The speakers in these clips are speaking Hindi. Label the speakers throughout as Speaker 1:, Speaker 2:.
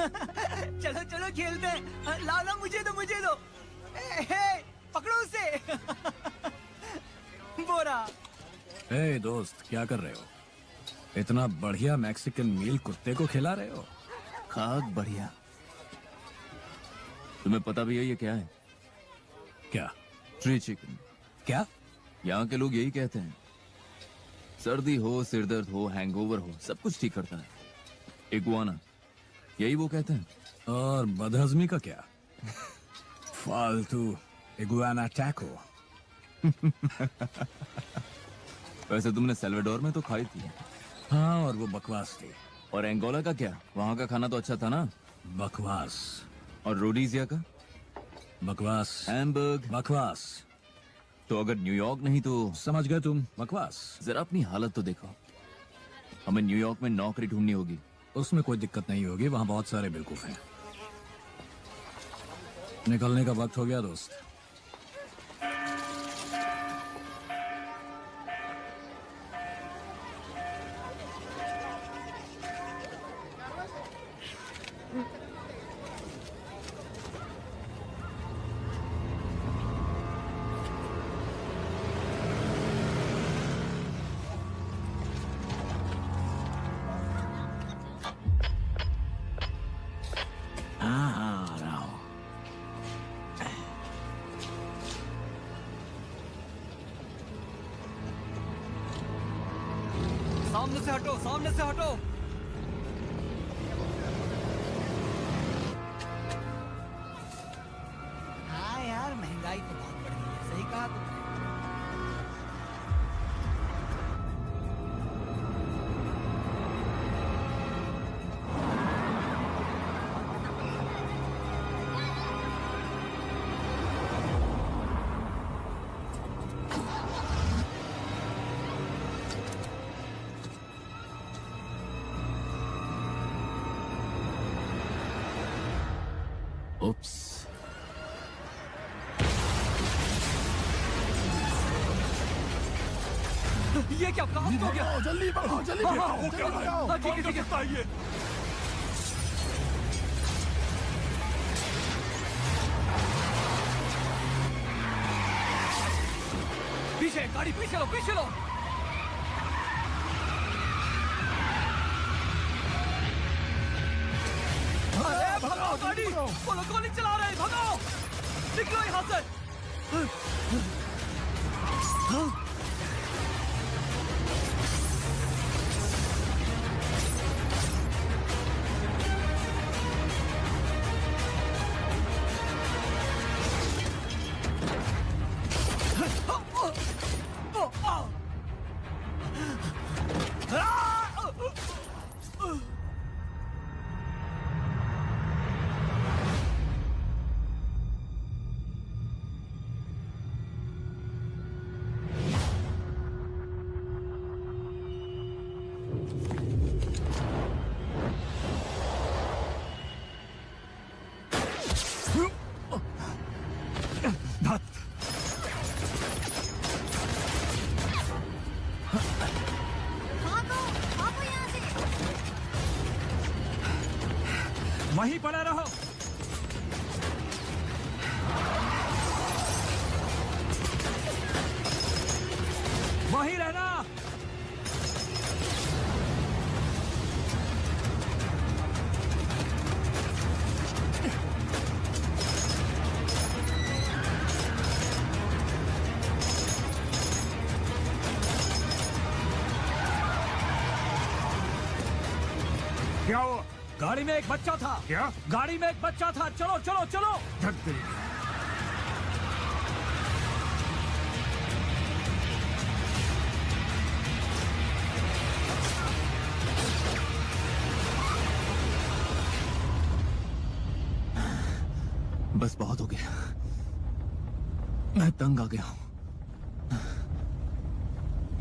Speaker 1: चलो चलो खेलते हैं। लाओ ना, मुझे दो मुझे दो। पकड़ो उसे। बोरा।
Speaker 2: ए दोस्त, क्या कर रहे हो? इतना बढ़िया मैक्सिकन मील कुत्ते को खिला रहे हो?
Speaker 3: खाक बढ़िया। तुम्हें पता भी है ये क्या है?
Speaker 2: क्या?
Speaker 3: Tree chicken.
Speaker 2: क्या?
Speaker 3: यहाँ के लोग यही कहते हैं। सर्दी हो, सिरदर्द हो, हैंगओवर हो, सब कुछ ठीक करता है। इगुआना, यही वो कहते हैं।
Speaker 2: और बदहजमी का क्या? फालतू इगुआना टैको।
Speaker 3: वैसे तुमने सेल्वाडोर में तो खाई थी।
Speaker 2: हाँ, और वो बकवास थी।
Speaker 3: और एंगोला का क्या? वहाँ का खाना तो अच्छा था ना?
Speaker 2: बकवास।
Speaker 3: और रोडीजिया का?
Speaker 2: बकवास।
Speaker 3: हैम्बर्ग?
Speaker 2: बकवास।
Speaker 3: तो अगर न्यूयॉर्क नहीं तो?
Speaker 2: समझ गए तुम, बकवास।
Speaker 3: जरा अपनी हालत तो देखो। हमें न्यूयॉर्क में नौकरी ढूंढनी होगी।
Speaker 2: उसमें कोई दिक्कत नहीं होगी, वहां बहुत सारे बेवकूफ हैं। निकलने का वक्त हो गया दोस्त।
Speaker 1: सामने से हटो, सामने से हटो। हाँ यार, महंगाई तो बहुत बढ़ गई है। सही कहा तुमने।
Speaker 3: उप्स।
Speaker 1: ये क्या ब्लास्ट हो गया?
Speaker 4: जल्दी बढ़ाओ, जल्दी बढ़ाओ,
Speaker 1: ठीक है ठीक है। पीछे गाड़ी, पीछे लो, पीछे लो। अरे भगाओ गाड़ी, वो लोग गोली चला रहे हैं, भगाओ। निकलो यहाँ से।
Speaker 2: वहीं पड़ा रहो। वहीं रहना।
Speaker 4: क्या हुआ?
Speaker 2: गाड़ी में एक बच्चा था।
Speaker 4: क्या?
Speaker 2: गाड़ी में एक बच्चा था। चलो चलो चलो।
Speaker 4: धक दे।
Speaker 3: बस बहुत हो गया। मैं तंग आ गया हूं।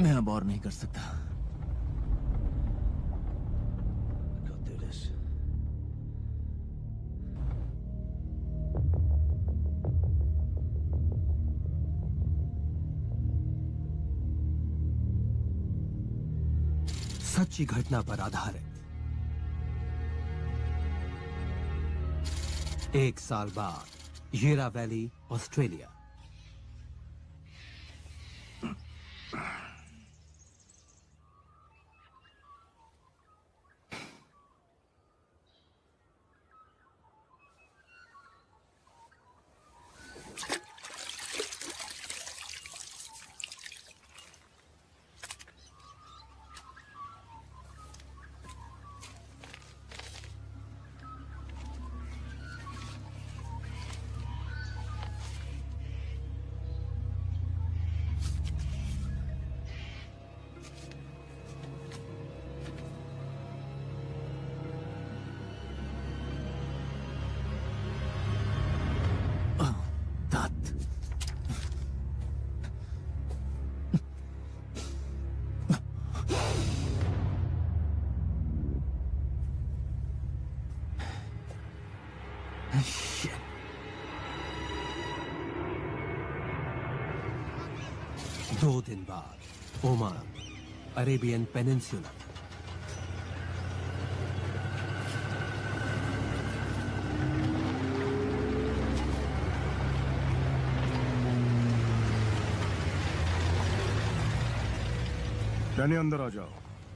Speaker 3: मैं अब और नहीं कर सकता।
Speaker 5: सच्ची घटना पर आधारित 1 साल बाद येरा वैली, ऑस्ट्रेलिया। दो दिन बाद ओमान, अरेबियन पेनिनसुला।
Speaker 4: डैनी, अंदर आ जाओ।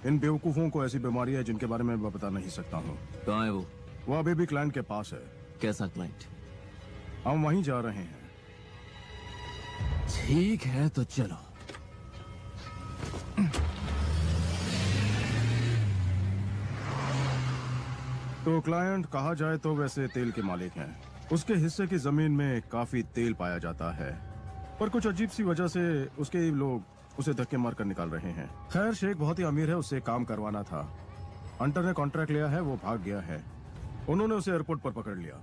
Speaker 4: इन बेवकूफों को ऐसी बीमारी है जिनके बारे में मैं बता नहीं सकता हूँ।
Speaker 3: कहाँ है वो?
Speaker 4: वो अभी भी क्लाइंट के पास है।
Speaker 3: कैसा क्लाइंट?
Speaker 4: हम वहीं जा रहे हैं।
Speaker 3: ठीक है तो चलो।
Speaker 4: तो क्लाइंट कहा जाए तो वैसे तेल के मालिक हैं। उसके हिस्से की जमीन में काफी तेल पाया जाता है, पर कुछ अजीब सी वजह से उसके लोग उसे धक्के मार कर निकाल रहे हैं। खैर, शेख बहुत ही अमीर है, उससे काम करवाना था। हंटर ने कॉन्ट्रैक्ट लिया है, वो भाग गया है। उन्होंने उसे एयरपोर्ट पर पकड़ लिया।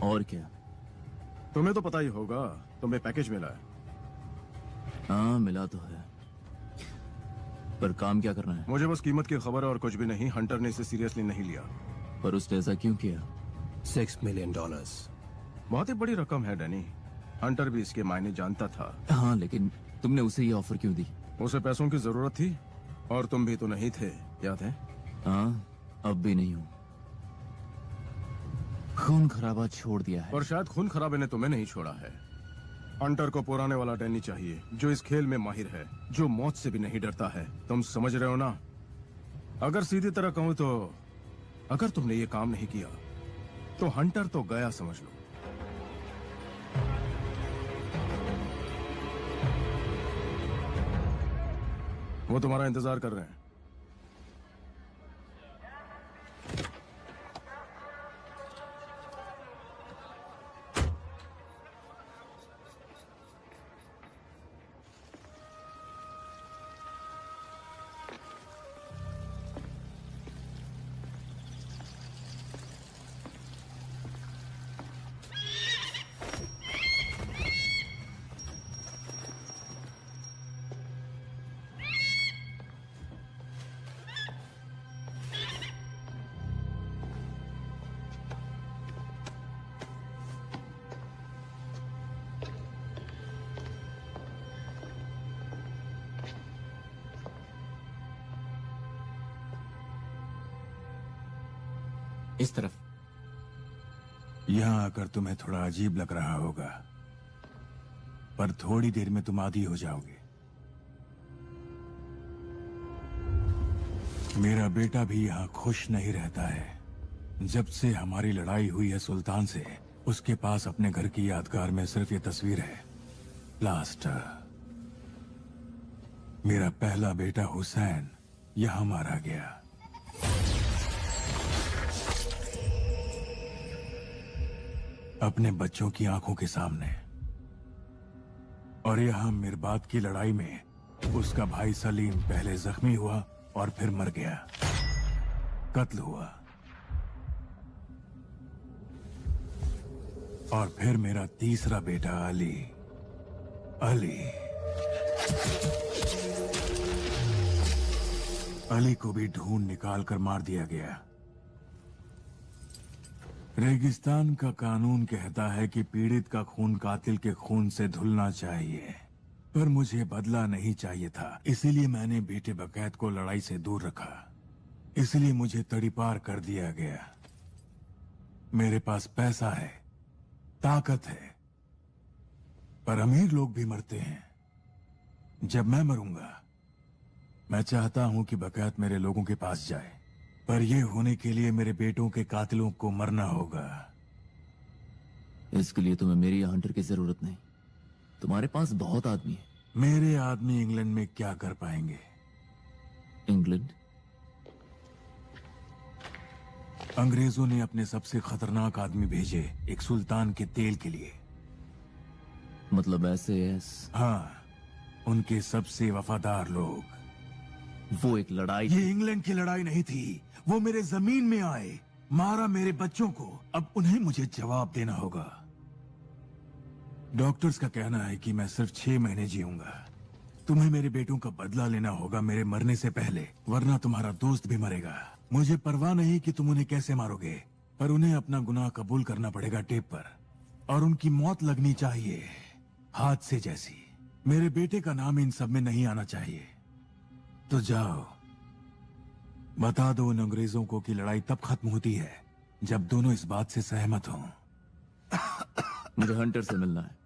Speaker 3: और क्या?
Speaker 4: तुम्हें तो पता ही होगा, तुम्हें पैकेज मिला है।
Speaker 3: हाँ, मिला तो है, पर काम क्या करना है?
Speaker 4: मुझे बस कीमत की खबर है और कुछ भी नहीं। हंटर ने इसे सीरियसली नहीं लिया।
Speaker 3: पर उसने ऐसा क्यों किया?
Speaker 5: $6 मिलियन।
Speaker 4: बहुत ही बड़ी रकम है डैनी। हंटर भी इसके मायने जानता था।
Speaker 3: हाँ, लेकिन तुमने उसे ये ऑफर क्यों दी?
Speaker 4: उसे पैसों की जरूरत थी, और तुम भी तो नहीं थे, याद है?
Speaker 3: हाँ, अब भी नहीं हूँ। खून खराबा छोड़ दिया है।
Speaker 4: और शायद खून खराबे ने तुम्हें नहीं छोड़ा है। हंटर को पुराने वाला डैनी चाहिए, जो इस खेल में माहिर है, जो मौत से भी नहीं डरता है। तुम समझ रहे हो ना? अगर सीधी तरह कहूं तो अगर तुमने ये काम नहीं किया तो हंटर तो गया, समझ लो। वो तुम्हारा इंतजार कर रहे हैं।
Speaker 3: इस तरफ।
Speaker 6: यहां आकर तुम्हें थोड़ा अजीब लग रहा होगा, पर थोड़ी देर में तुम आदी हो जाओगे। मेरा बेटा भी यहाँ खुश नहीं रहता है। जब से हमारी लड़ाई हुई है सुल्तान से, उसके पास अपने घर की यादगार में सिर्फ ये तस्वीर है, प्लास्टर। मेरा पहला बेटा हुसैन यहाँ मारा गया। अपने बच्चों की आंखों के सामने। और यहाँ मिरबात की लड़ाई में उसका भाई सलीम पहले जख्मी हुआ और फिर मर गया, कत्ल हुआ। और फिर मेरा तीसरा बेटा अली। अली को भी ढूंढ निकाल कर मार दिया गया। रेगिस्तान का कानून कहता है कि पीड़ित का खून कातिल के खून से धुलना चाहिए, पर मुझे बदला नहीं चाहिए था। इसीलिए मैंने बेटे बकैत को लड़ाई से दूर रखा। इसलिए मुझे तड़ीपार कर दिया गया। मेरे पास पैसा है, ताकत है, पर अमीर लोग भी मरते हैं। जब मैं मरूंगा, मैं चाहता हूं कि बकैत मेरे लोगों के पास जाए, पर यह होने के लिए मेरे बेटों के कातिलों को मरना होगा।
Speaker 3: इसके लिए तुम्हें मेरी या हंटर की जरूरत नहीं। तुम्हारे पास बहुत आदमी है।
Speaker 6: मेरे आदमी इंग्लैंड में क्या कर पाएंगे?
Speaker 3: इंग्लैंड?
Speaker 6: अंग्रेजों ने अपने सबसे खतरनाक आदमी भेजे एक सुल्तान के तेल के लिए।
Speaker 3: मतलब ऐसे
Speaker 6: हाँ, उनके सबसे वफादार लोग।
Speaker 3: वो एक लड़ाई?
Speaker 6: ये इंग्लैंड की लड़ाई नहीं थी। वो मेरे जमीन में आए, मारा मेरे बच्चों को। अब उन्हें मुझे जवाब देना होगा। डॉक्टर्स का कहना है कि मैं सिर्फ 6 महीने जीऊंगा। तुम्हें मेरे बेटों का बदला लेना होगा मेरे मरने से पहले, वरना तुम्हारा दोस्त भी मरेगा। मुझे परवाह नहीं कि तुम उन्हें कैसे मारोगे, पर उन्हें अपना गुनाह कबूल करना पड़ेगा टेप पर, और उनकी मौत लगनी चाहिए हादसे जैसी। मेरे बेटे का नाम इन सब में नहीं आना चाहिए। तो जाओ, बता दो उन अंग्रेजों को कि लड़ाई तब खत्म होती है जब दोनों इस बात से सहमत हों।
Speaker 3: मुझे हंटर से मिलना है।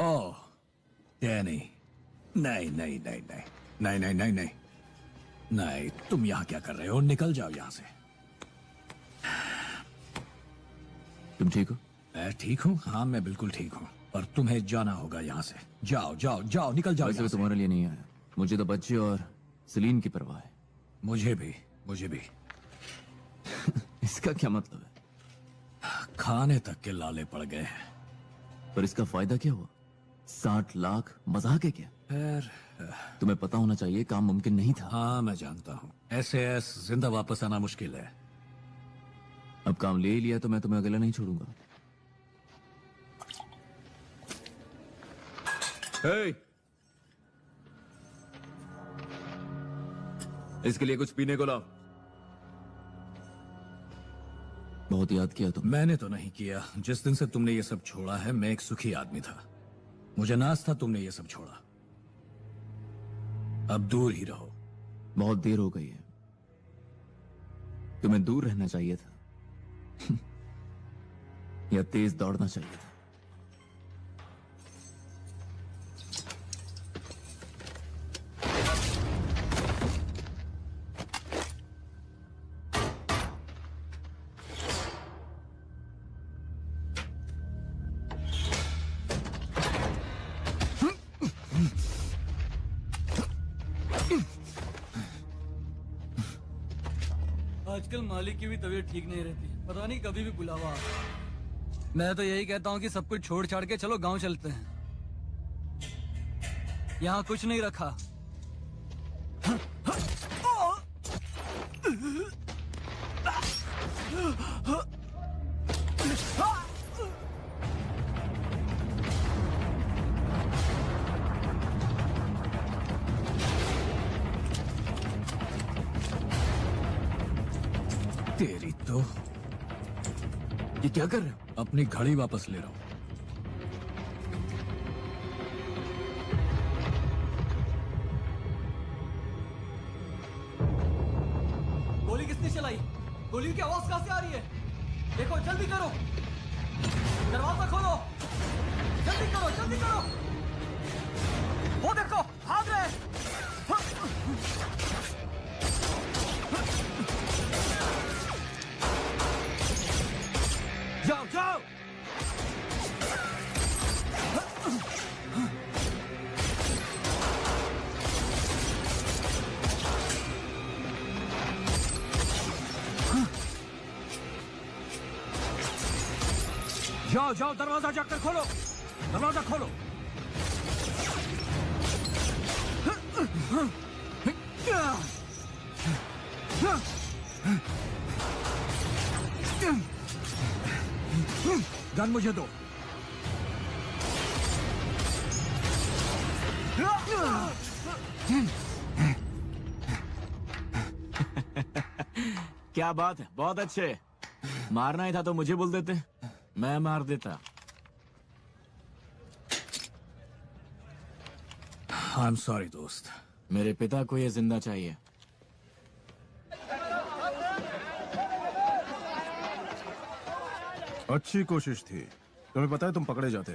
Speaker 2: ओह, डैनी, नहीं नहीं नहीं नहीं नहीं नहीं नहीं नहीं नहीं, तुम यहाँ क्या कर रहे हो? निकल जाओ यहाँ से।
Speaker 3: तुम ठीक हो?
Speaker 2: मैं ठीक हूँ, हाँ मैं बिल्कुल ठीक हूँ, और तुम्हें जाना होगा यहाँ से। जाओ जाओ जाओ, निकल जाओ
Speaker 3: वैसे
Speaker 2: यहाँ
Speaker 3: भी
Speaker 2: से।
Speaker 3: तुम्हारे लिए नहीं आया, मुझे तो बच्चे और सलीन की परवाह है।
Speaker 2: मुझे भी, मुझे भी।
Speaker 3: इसका क्या मतलब है?
Speaker 2: खाने तक के लाले पड़ गए हैं।
Speaker 3: पर इसका फायदा क्या हुआ? 60 लाख मजाक है क्या?
Speaker 2: खैर,
Speaker 3: तुम्हें पता होना चाहिए काम मुमकिन नहीं था।
Speaker 2: हाँ मैं जानता हूँ, SAS जिंदा वापस आना मुश्किल है।
Speaker 3: अब काम ले लिया तो मैं तुम्हें अकेला नहीं छोड़ूंगा। हे! इसके लिए कुछ पीने को लाओ। बहुत याद किया तुम।
Speaker 2: मैंने तो नहीं किया। जिस दिन से तुमने ये सब छोड़ा है, मैं एक सुखी आदमी था। मुझे नाज था तुमने ये सब छोड़ा। अब दूर ही रहो।
Speaker 3: बहुत देर हो गई है। तुम्हें दूर रहना चाहिए था या तेज दौड़ना चाहिए था।
Speaker 1: आजकल मालिक की भी तबीयत ठीक नहीं रहती, पता नहीं कभी भी बुलावा आ जाए। मैं तो यही कहता हूँ कि सब कुछ छोड़ छाड़ के चलो गांव चलते हैं। यहाँ कुछ नहीं रखा।
Speaker 2: तेरी तो।
Speaker 3: ये क्या कर रहे हो?
Speaker 2: अपनी घड़ी वापस ले रहा हूं।
Speaker 1: गोली किसने चलाई? गोली की आवाज कहां से आ रही है? देखो, जल्दी करो, दरवाजा खोलो, जल्दी करो, जल्दी करो। वो देखो, भाग रहे हैं। जाओ जाओ।
Speaker 2: जाओ जाओ, दरवाजा जाकर खोलो, दरवाजा खोलो। गन मुझे दो।
Speaker 3: क्या बात है, बहुत अच्छे। मारना ही था तो मुझे बोल देते, मैं मार देता।
Speaker 2: आई एम सॉरी दोस्त।
Speaker 3: मेरे पिता को ये जिंदा चाहिए।
Speaker 4: अच्छी कोशिश थी। तुम्हें पता है तुम पकड़े जाते।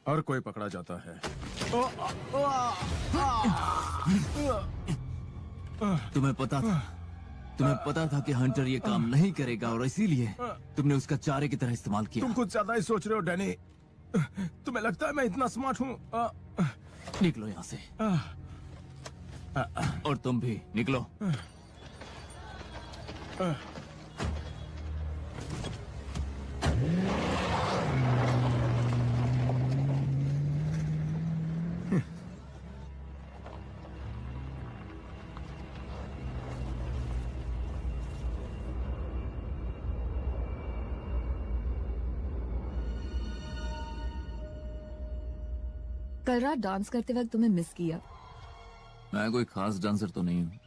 Speaker 4: हर कोई पकड़ा जाता है।
Speaker 3: तुम्हें पता था कि हंटर ये काम नहीं करेगा और इसीलिए तुमने उसका चारे की तरह इस्तेमाल किया।
Speaker 4: तुम कुछ ज्यादा ही सोच रहे हो डैनी। तुम्हें लगता है मैं इतना स्मार्ट हूँ?
Speaker 3: निकलो यहाँ से। और तुम भी निकलो।
Speaker 7: कल रात डांस करते वक्त तुम्हें मिस किया।
Speaker 3: मैं कोई खास डांसर तो नहीं हूँ।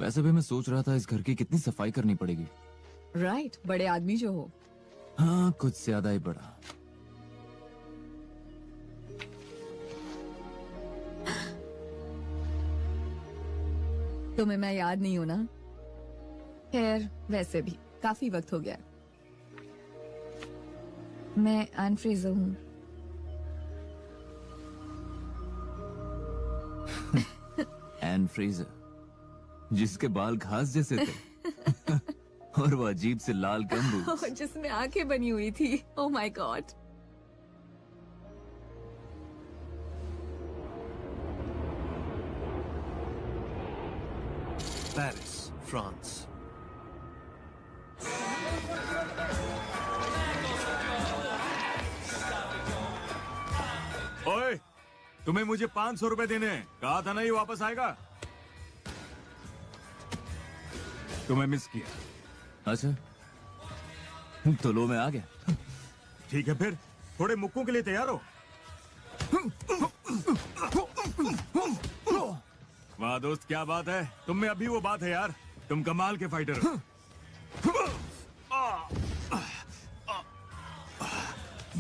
Speaker 3: वैसे भी मैं सोच रहा था इस घर की कितनी सफाई करनी पड़ेगी।
Speaker 7: राइट, बड़े आदमी जो हो।
Speaker 3: हाँ, कुछ ज्यादा ही बड़ा।
Speaker 7: तुम्हें मैं याद नहीं हूं ना? खैर, वैसे भी काफी वक्त हो गया। मैं एन फ्रेजर हूँ।
Speaker 3: एन फ्रेजर, जिसके बाल घास जैसे थे और वो अजीब से लाल गम्बूज।
Speaker 7: जिसमें आंखें बनी हुई थी। Oh my God.
Speaker 5: Paris, France.
Speaker 6: ओए, तुम्हें मुझे 500 रुपए देने हैं। कहा था ना ये वापस आएगा। तुम्हें मिस किया।
Speaker 3: अच्छा, तो लो मैं आ गया।
Speaker 6: ठीक है फिर, थोड़े मुक्कों के लिए तैयार हो। वाह दोस्त, क्या बात है। तुम में अभी वो बात है यार। तुम कमाल के फाइटर हो।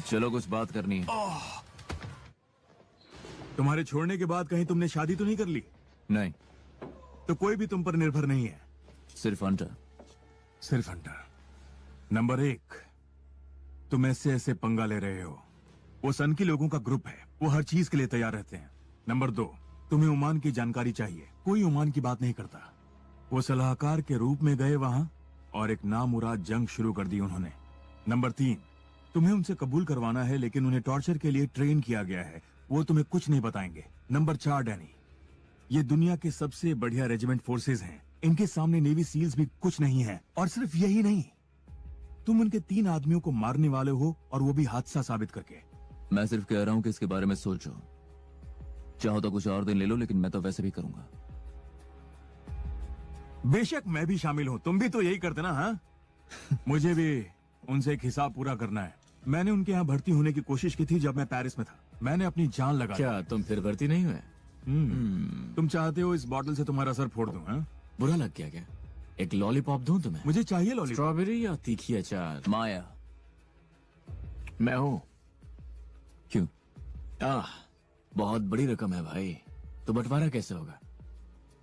Speaker 3: चलो कुछ बात करनी है।
Speaker 6: तुम्हारे छोड़ने के बाद कहीं तुमने शादी तो नहीं कर ली?
Speaker 3: नहीं,
Speaker 6: तो कोई भी तुम पर निर्भर नहीं है।
Speaker 3: सिर्फ हंटर।
Speaker 6: सिर्फ हंटर। नंबर 1, तुम ऐसे ऐसे पंगा ले रहे हो। वो सन की लोगों का ग्रुप है, वो हर चीज के लिए तैयार रहते हैं। नंबर 2, तुम्हें ओमान की जानकारी चाहिए। कोई ओमान की बात नहीं करता। वो सलाहकार के रूप में गए वहां और एक नामुराद जंग शुरू कर दी उन्होंने। नंबर 3, तुम्हें उनसे कबूल करवाना है, लेकिन उन्हें टॉर्चर के लिए ट्रेन किया गया है। वो तुम्हें कुछ नहीं बताएंगे। नंबर 4, डैनी, ये दुनिया के सबसे बढ़िया रेजिमेंट फोर्सेज हैं। इनके सामने नेवी सील्स भी कुछ नहीं है। और सिर्फ यही नहीं, तुम उनके 3 आदमियों को मारने वाले हो, और वो भी हादसा साबित करके।
Speaker 3: मैं सिर्फ कह रहा हूँ कि इसके बारे में सोचो। चाहो तो कुछ और दिन ले लो, लेकिन मैं तो वैसे भी करूंगा।
Speaker 6: बेशक मैं भी शामिल हूँ। तुम भी तो यही करते ना? हाँ। मुझे भी उनसे एक हिसाब पूरा करना है। मैंने उनके यहाँ भर्ती होने की कोशिश की थी जब मैं पेरिस में था। मैंने अपनी जान लगा दी।
Speaker 3: क्या तुम फिर भर्ती नहीं हुए?
Speaker 6: तुम चाहते हो इस बॉटल से तुम्हारा सर फोड़ दूं? हाँ?
Speaker 3: बुरा लग गया क्या? एक लॉलीपॉप दूं तुम्हें?
Speaker 6: मुझे चाहिए लॉलीपॉप।
Speaker 3: स्ट्रॉबेरी या तीखी अचार? माया, मैं हूं। क्यों? बहुत बड़ी रकम है भाई, तो बंटवारा कैसे होगा?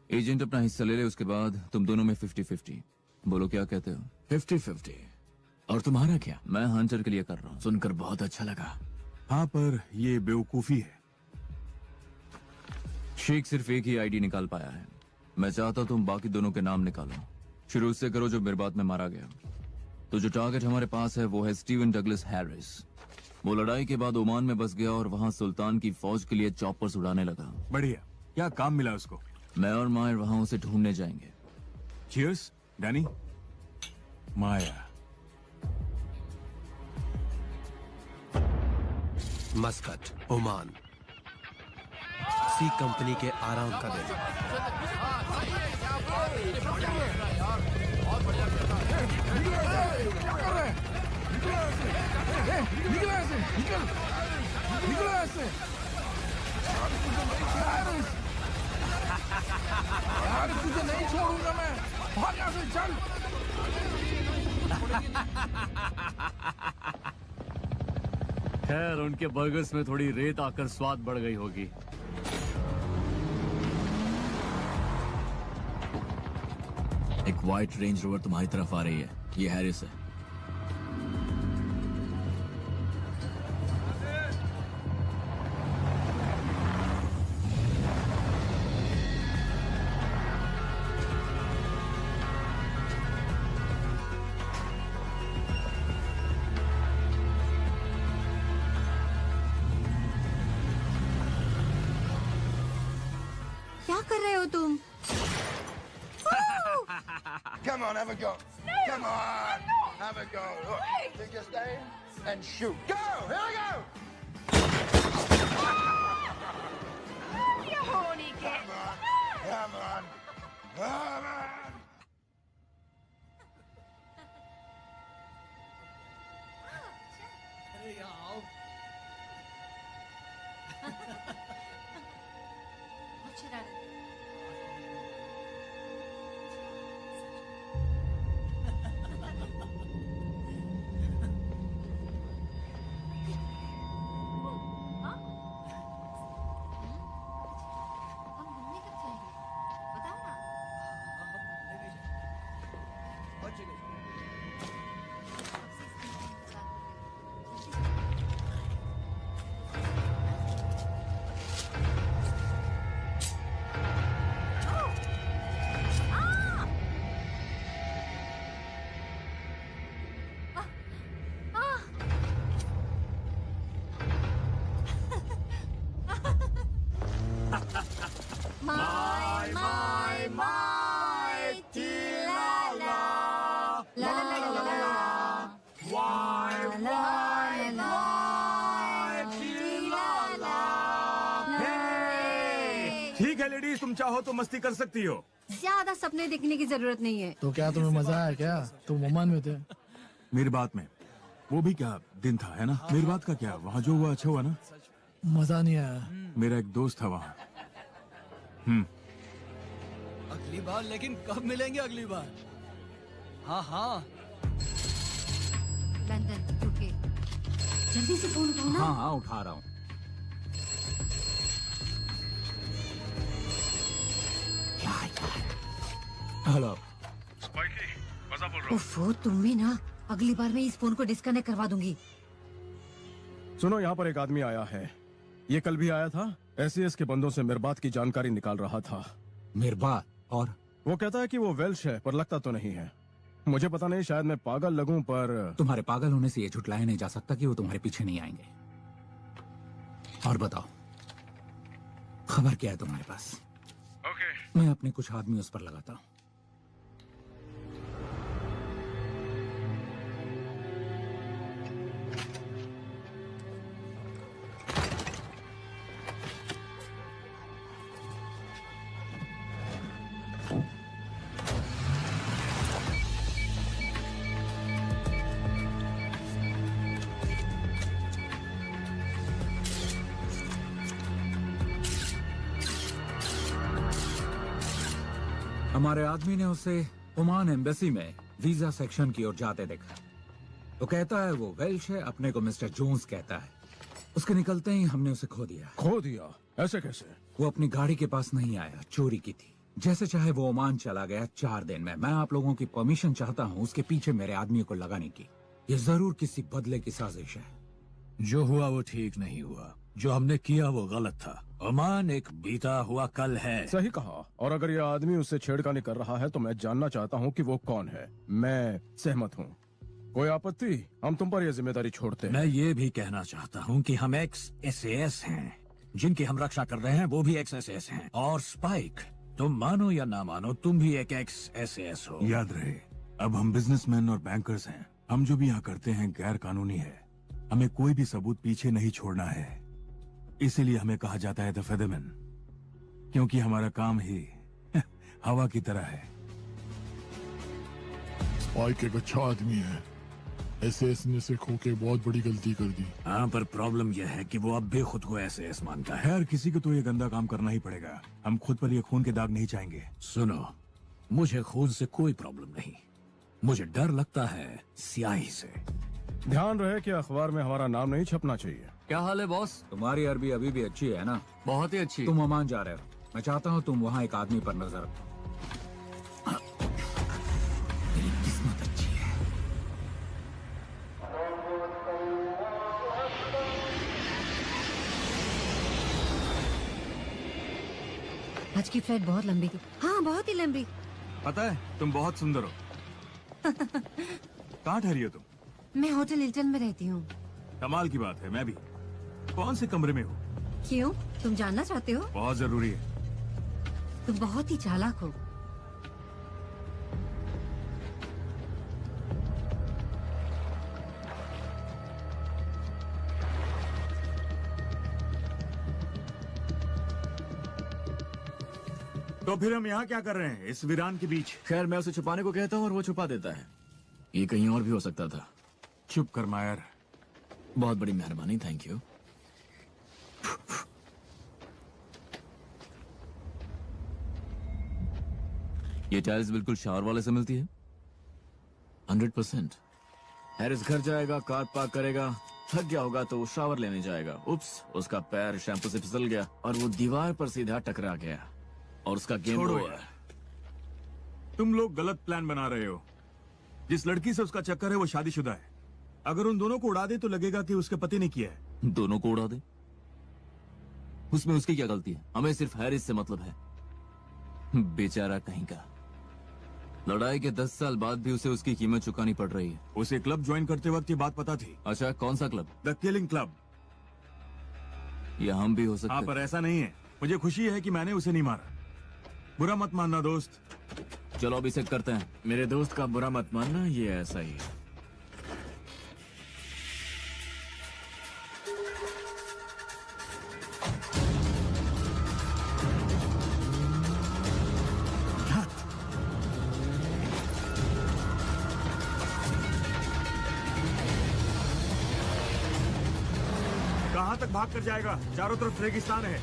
Speaker 3: एजेंट अपना हिस्सा ले ले, उसके बाद तुम दोनों में 50-50। बोलो क्या कहते हो? 50-50। और तुम्हारा क्या? मैं हंटर के लिए कर रहा हूँ। सुनकर बहुत अच्छा लगा।
Speaker 6: हाँ, पर ये बेवकूफी है।
Speaker 3: शेख सिर्फ एक ही आईडी निकाल पाया है। मैं चाहता हूं तुम बाकी दोनों के नाम निकालो। शुरू से करो जो मिरबात में मारा गया। तो जो टारगेट हमारे पास है वो है स्टीवन डगलस हैरिस। वो लड़ाई के बाद ओमान में बस गया और वहां सुल्तान की फौज के लिए चॉपर्स उड़ाने लगा।
Speaker 6: बढ़िया, क्या काम मिला उसको?
Speaker 3: मैं और मायर वहां उसे ढूंढने जाएंगे।
Speaker 6: Cheers, Danny. Maya.
Speaker 5: Muscat, Oman. सी कंपनी के आराम का दिन।
Speaker 6: यार तुझे नहीं छोड़ूंगा मैं, भाग यहाँ से, चल।
Speaker 3: खैर उनके बर्गर्स में थोड़ी रेत आकर स्वाद बढ़ गई होगी। एक व्हाइट रेंज रोवर तुम्हारी तरफ आ रही है, ये हैरिस है।
Speaker 8: क्या कर रहे हो तुम?
Speaker 9: Come on, have a go. Come on, have a go. Look, you just aim and shoot. Go! Here we go!
Speaker 8: You horny kid.
Speaker 9: Come on, come on.
Speaker 1: अरे यार
Speaker 8: हम घूमने कब जाएंगे? बताओ ना।
Speaker 1: बहुत जगह
Speaker 6: ठीक है लेडीज, तुम चाहो तो मस्ती कर सकती हो।
Speaker 8: ज्यादा सपने देखने की जरूरत नहीं है।
Speaker 10: तो क्या तुम्हें मजा आया क्या? तुम ओमान में थे।
Speaker 6: मेरी बात में वो भी क्या दिन था, है ना? मेरी बात का क्या, वहाँ जो हुआ अच्छा हुआ ना?
Speaker 10: मजा नहीं आया।
Speaker 6: मेरा एक दोस्त था वहाँ।
Speaker 1: अगली बार, लेकिन कब मिलेंगे अगली बार? हाँ हाँ
Speaker 8: लंदन रुके, जल्दी से फोन उठाओ ना।
Speaker 3: हाँ हाँ उठा रहा हूँ। हेलो
Speaker 8: उफ़ो, तुम्हें ना अगली बार मैं इस फोन को डिस्कनेक्ट करवा दूंगी।
Speaker 4: सुनो, यहाँ पर एक आदमी आया है। ये कल भी आया था। एसएएस के बंदों से मिरबात की जानकारी निकाल रहा था।
Speaker 5: मिरबात? और
Speaker 4: वो कहता है कि वो वेल्श है, पर लगता तो नहीं है। मुझे पता नहीं, शायद मैं पागल लगूं, पर
Speaker 5: तुम्हारे पागल होने से ये झुटलाया नहीं जा सकता कि वो तुम्हारे पीछे नहीं आएंगे। और बताओ, खबर क्या है तुम्हारे पास? मैं अपने कुछ आदमी उस पर लगाता हूँ। हमारे आदमी ने उसे ओमान एम्बेसी में वीजा सेक्शन की ओर जाते देखा। तो कहता है वो वेल्श है, अपने को मिस्टर जोन्स कहता है। उसके निकलते ही हमने उसे खो दिया।
Speaker 4: खो दिया? ऐसे कैसे?
Speaker 5: वो अपनी गाड़ी के पास नहीं आया, चोरी की थी। जैसे चाहे वो ओमान चला गया 4 दिन में। मैं आप लोगों की परमिशन चाहता हूँ उसके पीछे मेरे आदमियों को लगाने की। ये जरूर किसी बदले की साजिश है।
Speaker 2: जो हुआ वो ठीक नहीं हुआ, जो हमने किया वो गलत था। ओमान एक बीता हुआ कल है।
Speaker 4: सही कहा। और अगर ये आदमी उससे छेड़खानी कर रहा है तो मैं जानना चाहता हूँ कि वो कौन है। मैं सहमत हूँ। कोई आपत्ति? हम तुम पर यह जिम्मेदारी छोड़ते हैं।
Speaker 2: मैं ये भी कहना चाहता हूँ कि हम एक्स एसएएस हैं। जिनकी हम रक्षा कर रहे हैं वो भी एक्स एसएएस हैं। और स्पाइक, तुम मानो या ना मानो, तुम भी एक एक्स एसएएस हो।
Speaker 6: याद रहे, अब हम बिजनेसमैन और बैंकर्स हैं। हम जो भी यहाँ करते हैं गैर कानूनी है। हमें कोई भी सबूत पीछे नहीं छोड़ना है। इसीलिए हमें कहा जाता है द फेदरमैन, क्योंकि हमारा काम ही हवा की तरह है।
Speaker 10: स्पाइक एक अच्छा आदमी है, एसएस ने से खो के बहुत बड़ी गलती कर दी।
Speaker 2: हाँ, पर प्रॉब्लम यह है कि वो अब भी खुद को एसएएस मानता है।
Speaker 6: खैर, किसी को तो ये गंदा काम करना ही पड़ेगा। हम खुद पर ये खून के दाग नहीं चाहेंगे।
Speaker 2: सुनो, मुझे खून से कोई प्रॉब्लम नहीं, मुझे डर लगता है स्याही से।
Speaker 4: ध्यान रहे कि अखबार में हमारा नाम नहीं छपना चाहिए।
Speaker 3: क्या हाल है बॉस?
Speaker 5: तुम्हारी अरबी अभी भी अच्छी है ना?
Speaker 3: बहुत ही अच्छी।
Speaker 5: तुम ओमान जा रहे हो, मैं चाहता हूँ तुम वहाँ एक आदमी पर नजर रखो। तेरी किस्मत अच्छी है।
Speaker 8: आज की फ्लाइट बहुत लंबी थी। हाँ, बहुत ही लंबी।
Speaker 6: पता है, तुम बहुत सुंदर हो। कहाँ ठहरी हो तुम?
Speaker 8: मैं होटल हिल्टन में रहती हूँ।
Speaker 6: कमाल की बात है, मैं भी। कौन से कमरे में हो?
Speaker 8: क्यों, तुम जानना चाहते हो?
Speaker 6: बहुत जरूरी है।
Speaker 8: तुम बहुत ही चालाक हो।
Speaker 6: तो फिर हम यहाँ क्या कर रहे हैं, इस वीरान के बीच?
Speaker 3: खैर, मैं उसे छुपाने को कहता हूँ और वो छुपा देता है। ये कहीं और भी हो सकता था।
Speaker 6: चुप कर मायर।
Speaker 3: बहुत बड़ी मेहरबानी, थैंक यू। ये टाइल्स बिल्कुल शावर वाले से मिलती है। 100%। हैरिस घर जाएगा, कार पार्क करेगा, थक गया होगा तो वो शावर लेने जाएगा। उप्स, उसका पैर शैम्पू से फिसल गया और वो दीवार पर सीधा टकरा गया और उसका गेम
Speaker 6: छोड़ो
Speaker 3: ओवर।
Speaker 6: यार, तुम लोग गलत प्लान बना रहे हो। जिस लड़की से उसका चक्कर है वो शादीशुदा है। अगर उन दोनों को उड़ा दे तो लगेगा कि उसके पति ने किया है।
Speaker 3: दोनों को उड़ा दे? उसमें उसकी क्या गलती है? हमें सिर्फ हैरिस से मतलब है। बेचारा कहीं का। लड़ाई के 10 साल बाद भी उसे उसकी कीमत चुकानी पड़ रही है।
Speaker 6: उसे क्लब ज्वाइन करते वक्त ये बात पता थी।
Speaker 3: अच्छा, कौन सा क्लब?
Speaker 6: The killing club.
Speaker 3: या हम भी हो सकते
Speaker 6: हाँ, पर ऐसा नहीं है। मुझे खुशी है कि मैंने उसे नहीं मारा। बुरा मत मानना दोस्त।
Speaker 3: चलो अब इसे करते हैं। मेरे दोस्त का बुरा मत मानना, ये ऐसा ही है।
Speaker 6: कहाँ तक भाग कर जाएगा? चारों तरफ रेगिस्तान है।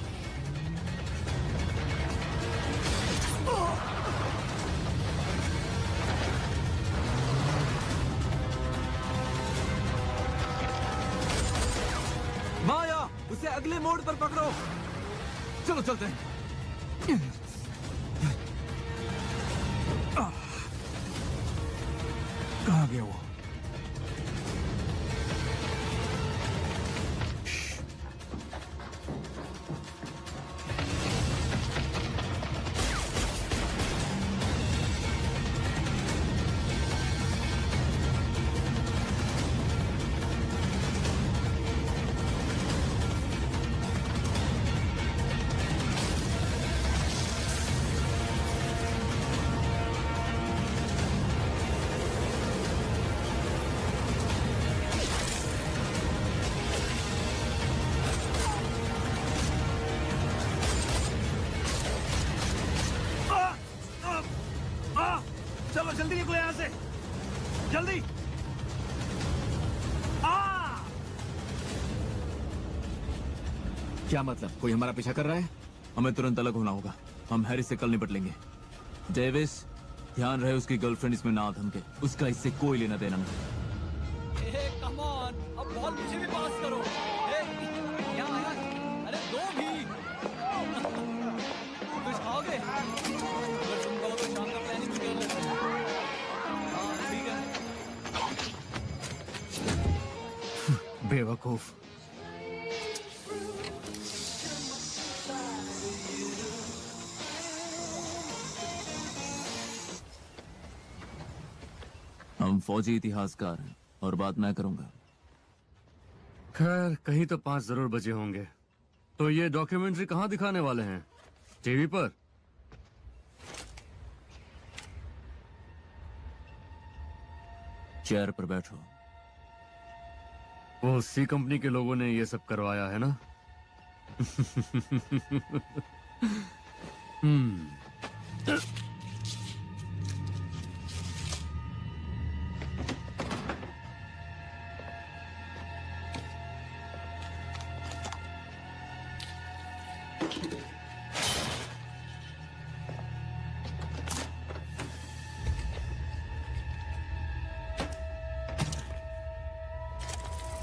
Speaker 3: माया, उसे अगले मोड़ पर पकड़ो। चलो चलते हैं।
Speaker 6: कहाँ गया वो? चलो जल्दी निकलो यहाँ से, जल्दी।
Speaker 3: क्या मतलब? कोई हमारा पीछा कर रहा है? हमें तुरंत अलग होना होगा। हम हैरिस से कल निपट लेंगे। डेविस, ध्यान रहे उसकी गर्लफ्रेंड इसमें ना धमके। उसका इससे कोई लेना देना नहीं।
Speaker 1: कम ऑन, अब बॉल मुझे भी पास करो। यहाँ यार, अरे दो भी। कुछ खाओगे? अगर तुम कहो तो शाम का प्लानिंग भी कर लेते हैं। हाँ ठीक है।
Speaker 3: बेवकूफ। हम फौजी इतिहासकार हैं और बात मैं करूंगा।
Speaker 11: खैर, कहीं तो 5 जरूर बजे होंगे। तो ये डॉक्यूमेंट्री कहाँ दिखाने वाले हैं? टीवी पर?
Speaker 3: चेयर पर बैठो।
Speaker 11: वो सी कंपनी के लोगों ने ये सब करवाया है ना?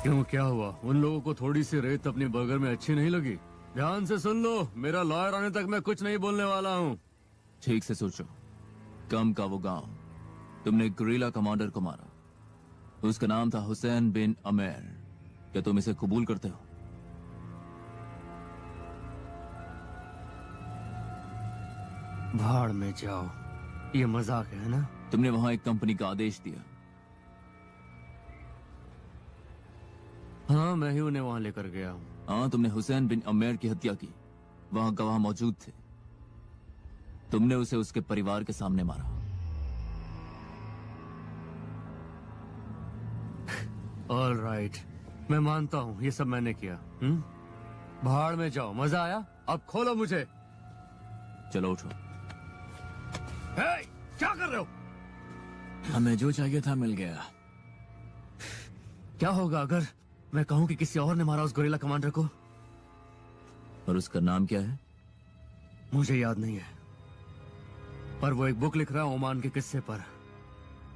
Speaker 11: क्यों, क्या हुआ? उन लोगों को थोड़ी सी रेत अपनी बर्गर में अच्छी नहीं लगी? ध्यान से सुन लो, मेरा लॉयर आने तक मैं कुछ नहीं बोलने वाला हूँ।
Speaker 3: ठीक से सोचो। कम का वो गांव, तुमने गुरिल्ला कमांडर को मारा, उसका नाम था हुसैन बिन अमेर। क्या तुम इसे कबूल करते हो?
Speaker 11: भाड़ में जाओ, ये मजाक है ना?
Speaker 3: तुमने वहां एक कंपनी का आदेश दिया।
Speaker 11: हाँ, मैं ही उन्हें वहां लेकर गया हूँ।
Speaker 3: हाँ, तुमने हुसैन बिन अमेर की हत्या की। वहां गवाह मौजूद थे। तुमने उसे उसके परिवार के सामने मारा।
Speaker 11: ऑल राइट, मैं मानता हूँ ये सब मैंने किया। भाड़ में जाओ, मजा आया? अब खोलो मुझे।
Speaker 3: चलो उठो।
Speaker 11: हे, क्या कर रहे हो?
Speaker 3: हमें जो चाहिए था मिल गया।
Speaker 11: क्या होगा अगर मैं कहूँ कि किसी और ने मारा उस गोरिल्ला कमांडर को?
Speaker 3: और उसका नाम क्या है?
Speaker 11: मुझे याद नहीं है, पर वो एक बुक लिख रहा है ओमान के किस्से पर।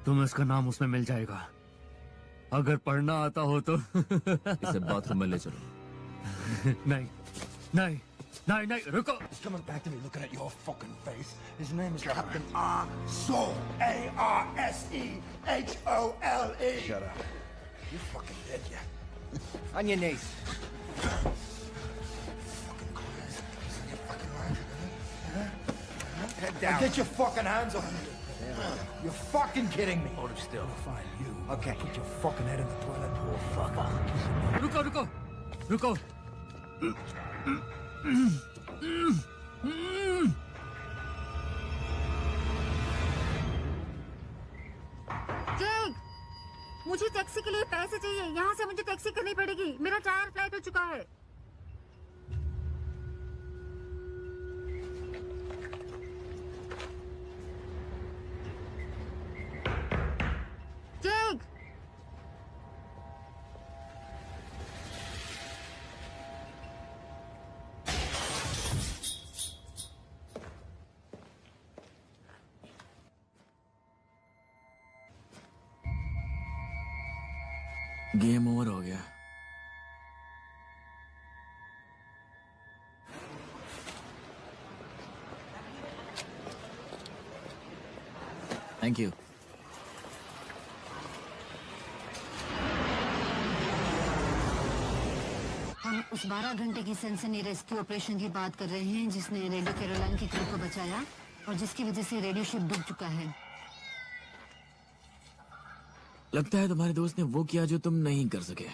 Speaker 11: तुम्हें उसका नाम उसमें मिल जाएगा, अगर पढ़ना आता हो तो।
Speaker 3: इसे बाथरूम में ले चलो।
Speaker 11: नहीं नहीं नहीं नहीं, रुको।
Speaker 9: He's coming back to me looking at your fucking face. His name is Captain Arsehole. A-R-S-E-H-O-L-E. Shut up. You're fucking dead, yeah.
Speaker 1: On your knees.
Speaker 9: Fucking quiet. You're fucking lying. Huh?
Speaker 1: Head
Speaker 9: Now
Speaker 1: down.
Speaker 9: get your fucking hands off me. You're fucking kidding me.
Speaker 1: Hold it still.
Speaker 9: Find you.
Speaker 1: Okay.
Speaker 9: Put your fucking head in the toilet, poor fucker.
Speaker 11: रुको रुको रुको।
Speaker 8: जैक, मुझे टैक्सी के लिए पैसे चाहिए। यहाँ से मुझे टैक्सी करनी पड़ेगी। मेरा टायर फ्लाइट हो चुका है। जैक,
Speaker 3: गेम ओवर हो गया। Thank you.
Speaker 8: हम उस 12 घंटे की सनसनी रेस्क्यू ऑपरेशन की बात कर रहे हैं जिसने रेडियो कैरोलाइन की क्रू को बचाया और जिसकी वजह से रेडियो शिप डूब चुका है।
Speaker 3: लगता है तुम्हारे दोस्त ने वो किया जो तुम नहीं कर सके।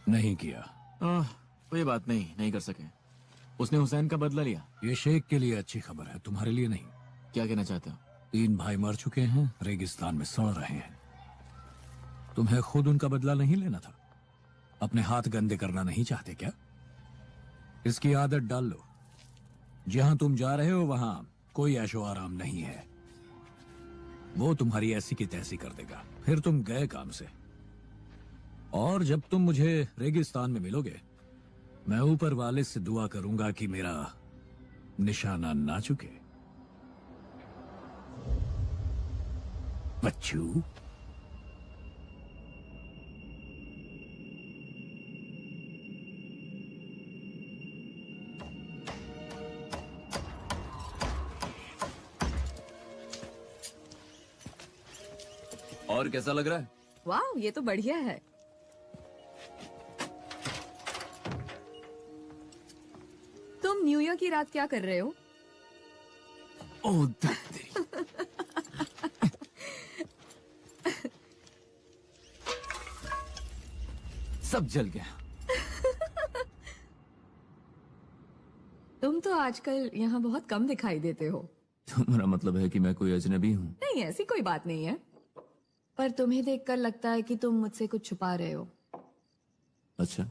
Speaker 2: नहीं किया।
Speaker 3: कोई बात नहीं, नहीं कर सके। उसने हुसैन का बदला लिया।
Speaker 2: ये शेख के लिए अच्छी खबर है, तुम्हारे लिए नहीं।
Speaker 3: क्या कहना चाहते हो?
Speaker 2: 3 भाई मर चुके हैं, रेगिस्तान में सड़ रहे हैं। तुम्हें खुद उनका बदला नहीं लेना था? अपने हाथ गंदे करना नहीं चाहते क्या? इसकी आदत डाल लो। जहां तुम जा रहे हो वहां कोई ऐशो आराम नहीं है। वो तुम्हारी ऐसी की तैसी कर देगा, फिर तुम गए काम से। और जब तुम मुझे रेगिस्तान में मिलोगे, मैं ऊपर वाले से दुआ करूंगा कि मेरा निशाना ना चुके। बच्चू,
Speaker 3: और कैसा लग रहा है?
Speaker 7: वाह, ये तो बढ़िया है। तुम न्यू ईयर की रात क्या कर रहे हो?
Speaker 3: ओह तेरी। सब जल गया।
Speaker 7: तुम तो आजकल यहाँ बहुत कम दिखाई देते हो।
Speaker 3: तुम्हारा मतलब है कि मैं कोई अजनबी हूँ?
Speaker 7: नहीं, ऐसी कोई बात नहीं है, पर तुम्हें देखकर लगता है कि तुम मुझसे कुछ छुपा रहे हो।
Speaker 3: अच्छा।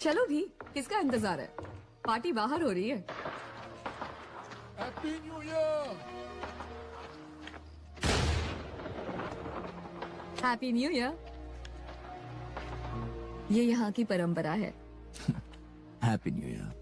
Speaker 7: चलो भी, किसका इंतजार है? पार्टी बाहर हो रही है।
Speaker 10: Happy new year.
Speaker 7: Happy new year. ये यहाँ की परंपरा है।
Speaker 3: Happy new year.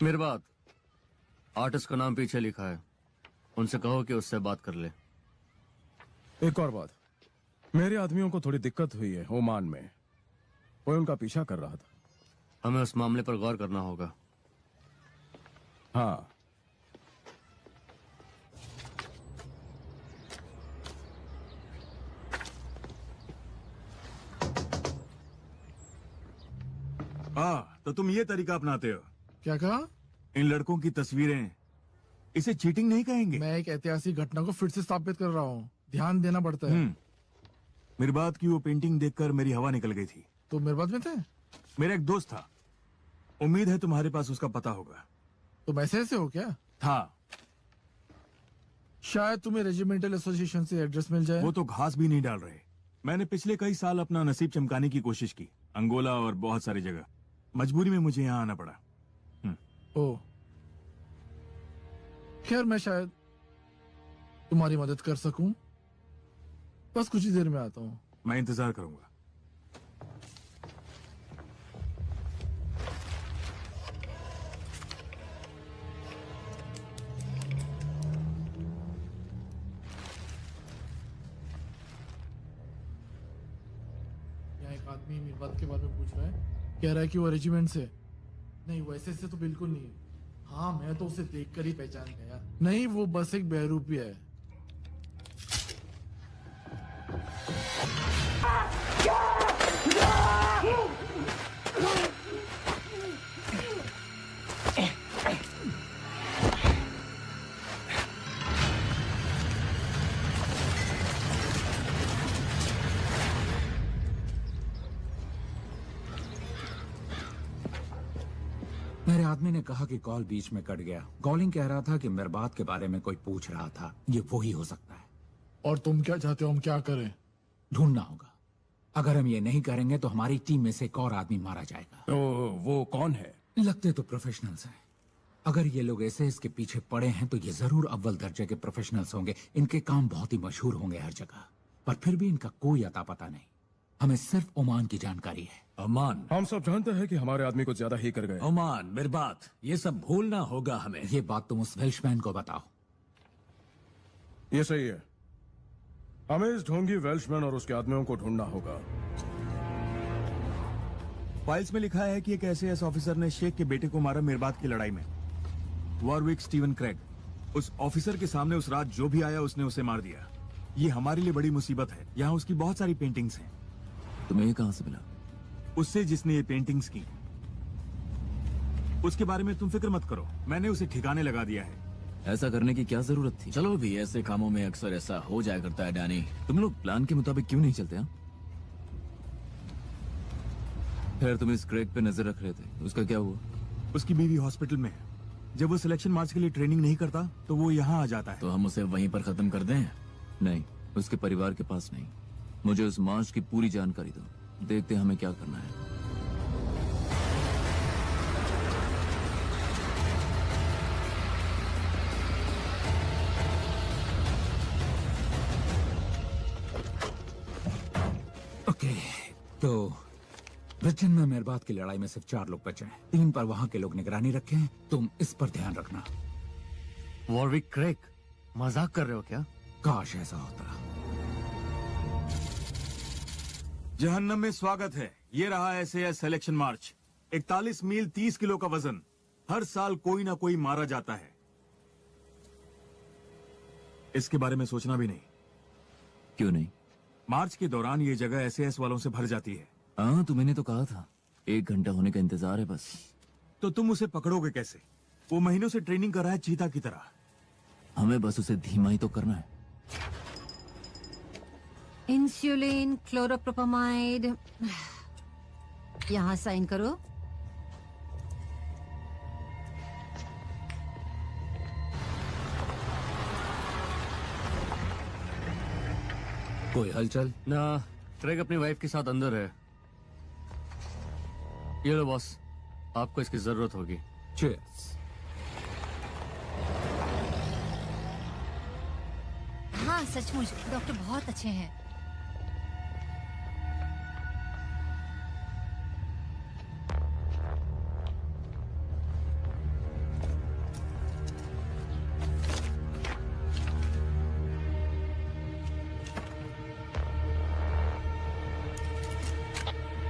Speaker 11: मेरे बात आर्टिस्ट का नाम पीछे लिखा है, उनसे कहो कि उससे बात कर ले।
Speaker 4: एक और बात, मेरे आदमियों को थोड़ी दिक्कत हुई है ओमान में, वो उनका पीछा कर रहा था।
Speaker 11: हमें उस मामले पर गौर करना होगा।
Speaker 4: हाँ,
Speaker 6: तो तुम ये तरीका अपनाते हो?
Speaker 10: क्या कहा?
Speaker 6: इन लड़कों की तस्वीरें, इसे चीटिंग नहीं कहेंगे।
Speaker 10: मैं एक ऐतिहासिक घटना को फिर से स्थापित कर रहा हूँ, ध्यान देना पड़ता है।
Speaker 6: मिरबात की वो पेंटिंग देखकर मेरी हवा निकल गई थी।
Speaker 10: तो मिरबात में थे?
Speaker 6: मेरा एक दोस्त था, उम्मीद है तुम्हारे पास उसका पता होगा।
Speaker 10: तो मैसेज से हो क्या?
Speaker 6: था।
Speaker 10: शायद तुम्हें रेजिमेंटल एसोसिएशन से एड्रेस मिल जाए।
Speaker 6: वो तो घास भी नहीं डाल रहे। मैंने पिछले कई साल अपना नसीब चमकाने की कोशिश की, अंगोला और बहुत सारी जगह। मजबूरी में मुझे यहाँ आना पड़ा।
Speaker 10: ओ, खैर मैं शायद तुम्हारी मदद कर सकूं। बस कुछ ही देर में आता हूँ।
Speaker 6: मैं इंतजार करूंगा।
Speaker 10: यहाँ एक आदमी मिरबात के बारे में पूछ रहा है, कह रहा है कि वो रेजिमेंट से। नहीं, वैसे से तो बिल्कुल नहीं है। हाँ, मैं तो उसे देखकर ही पहचान गया। नहीं, वो बस एक बहरूपी है।
Speaker 5: मेरे आदमी ने कहा कि कॉल बीच में कट गया। कॉलिंग कह रहा था कि मिरबात के बारे में कोई पूछ रहा था। ये वही हो सकता है।
Speaker 10: और तुम क्या चाहते हो हम क्या करें?
Speaker 5: ढूंढना होगा। अगर हम ये नहीं करेंगे तो हमारी टीम में से एक और आदमी मारा जाएगा।
Speaker 4: तो वो कौन है?
Speaker 5: लगते तो प्रोफेशनल्स हैं। अगर ये लोग ऐसे इसके पीछे पड़े हैं तो ये जरूर अव्वल दर्जे के प्रोफेशनल्स होंगे। इनके काम बहुत ही मशहूर होंगे हर जगह, पर फिर भी इनका कोई अता पता नहीं। हमें सिर्फ ओमान की जानकारी है।
Speaker 2: ओमान?
Speaker 4: हम सब जानते हैं कि हमारे आदमी को ज्यादा ही कर गए।
Speaker 2: ओमान, मिरबात, ये सब भूलना होगा हमें।
Speaker 5: ये बात तुम उस वेल्शमैन को बताओ।
Speaker 4: ये सही है, हमें इस ढोंगी वेल्शमैन और उसके आदमियों को ढूंढना होगा।
Speaker 6: फाइल्स में लिखा है कि एक एसएएस ऑफिसर ने शेख के बेटे को मारा मिरबात की लड़ाई में। Warwick Steven Craig. उस ऑफिसर के सामने उस रात जो भी आया उसने उसे मार दिया। ये हमारे लिए बड़ी मुसीबत है। यहाँ उसकी बहुत सारी पेंटिंग्स हैं।
Speaker 3: तुम्हें ये कहां से मिला?
Speaker 6: उससे जिसने ये पेंटिंग्स की। उसके बारे में तुम फिक्र मत करो, मैंने उसे ठिकाने लगा दिया है।
Speaker 3: ऐसा करने की क्या जरूरत थी? चलो भी, ऐसे कामों में अक्सर ऐसा हो जाया करता है डैनी। तुम लोग प्लान के मुताबिक क्यों नहीं चलते? खैर, तुम इस क्रेग पे नजर रख रहे थे, उसका क्या हुआ?
Speaker 6: उसकी बीवी हॉस्पिटल में है। जब वो सिलेक्शन मार्च के लिए ट्रेनिंग नहीं करता तो वो यहाँ आ जाता है।
Speaker 3: तो हम उसे वहीं पर खत्म कर दें? नहीं, उसके परिवार के पास नहीं। मुझे उस मार्च की पूरी जानकारी दो, देखते हैं हमें क्या करना है।
Speaker 5: ओके, तो ब्रिटेन में मिरबात की लड़ाई में सिर्फ 4 लोग बचे हैं। 3 पर वहां के लोग निगरानी रखे हैं। तुम इस पर ध्यान रखना।
Speaker 11: वॉरविक क्रेग, मजाक कर रहे हो क्या?
Speaker 5: काश ऐसा होता।
Speaker 6: जहन्नम में स्वागत है। ये रहा एसएएस सिलेक्शन मार्च। 41 मील 30 किलो का वजन। हर साल कोई ना कोई मारा जाता है। इसके बारे में सोचना भी नहीं।
Speaker 3: क्यों नहीं?
Speaker 6: मार्च के दौरान ये जगह एसएएस वालों से भर जाती है।
Speaker 3: हाँ, तो मैंने तो कहा था 1 घंटा होने का इंतजार है बस।
Speaker 6: तो तुम उसे पकड़ोगे कैसे? वो महीनों से ट्रेनिंग कर रहा है चीता की तरह।
Speaker 3: हमें बस उसे धीमा ही तो करना है।
Speaker 8: इंसुलिन, क्लोरोप्रोपामाइड, यहाँ साइन करो।
Speaker 5: कोई हलचल?
Speaker 11: ना, क्रेग अपनी वाइफ के साथ अंदर है। ये लो बॉस, आपको इसकी जरूरत होगी।
Speaker 5: चीयर्स।
Speaker 8: हाँ सचमुच डॉक्टर बहुत अच्छे हैं।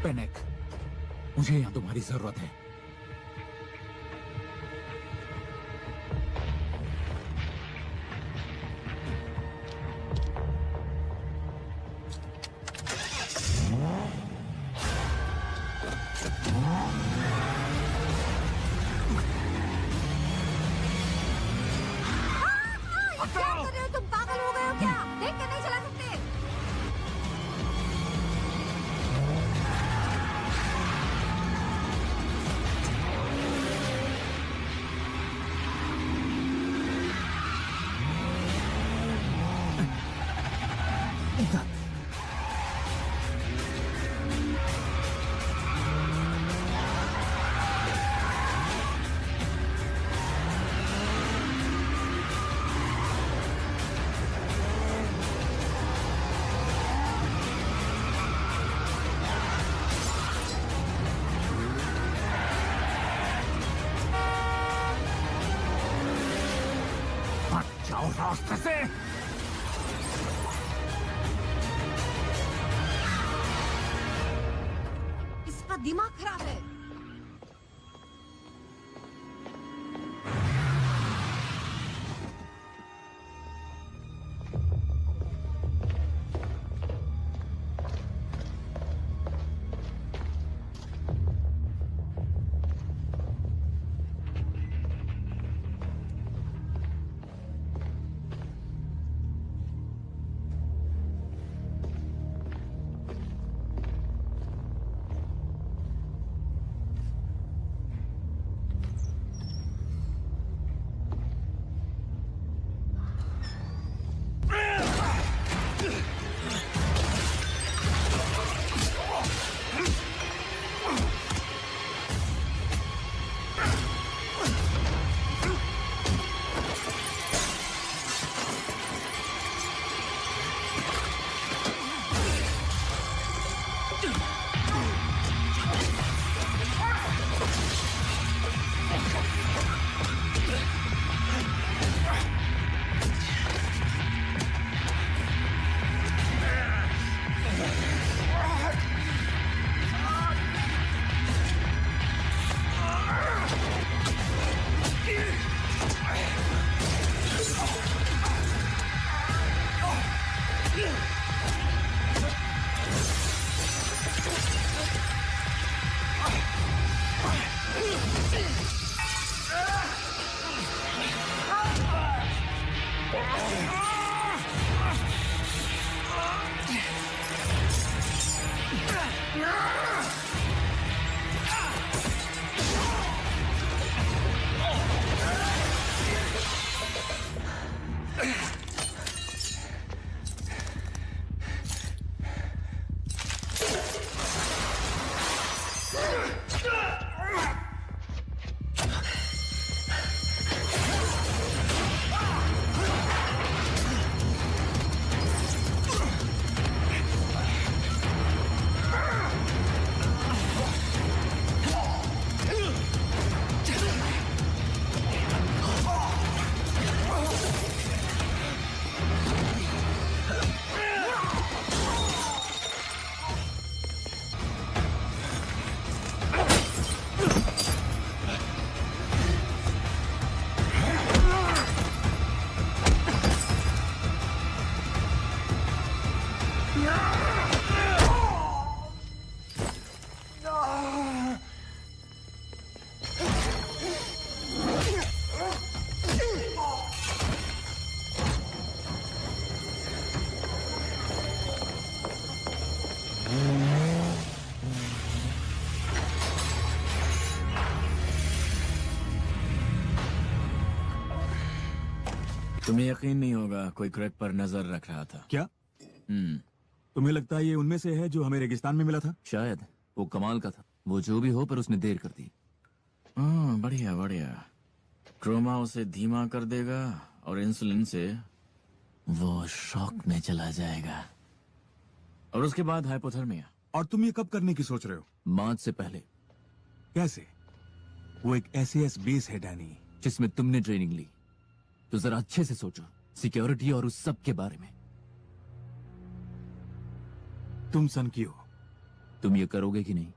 Speaker 5: पेनेक, मुझे यहाँ तुम्हारी जरूरत है।
Speaker 8: क्या कर रहे हो तुम? पागल हो गए हो क्या? देख कर नहीं चला सकते?
Speaker 5: जाओ रास्ते से।
Speaker 8: इसका दिमाग खराब है।
Speaker 3: तुम्हें यकीन नहीं होगा, कोई क्रैक पर नजर रख रहा था।
Speaker 6: क्या तुम्हें लगता है ये उनमें से है जो हमें रेगिस्तान में मिला था?
Speaker 3: शायद। वो कमाल का था। वो जो भी हो, पर उसने देर कर दी। बढ़िया बढ़िया। ट्रोमा उसे धीमा कर देगा और इंसुलिन से वो शॉक में चला जाएगा, और उसके बाद हाइपोथर्मिया।
Speaker 6: और तुम ये कब करने की सोच रहे हो?
Speaker 3: मौत से पहले।
Speaker 6: कैसे? वो एक SAS बेस है डैनी,
Speaker 3: जिसमें तुमने ट्रेनिंग ली। तो जरा अच्छे से सोचो, सिक्योरिटी और उस सब के बारे में।
Speaker 6: तुम सन की हो।
Speaker 3: तुम ये करोगे कि नहीं?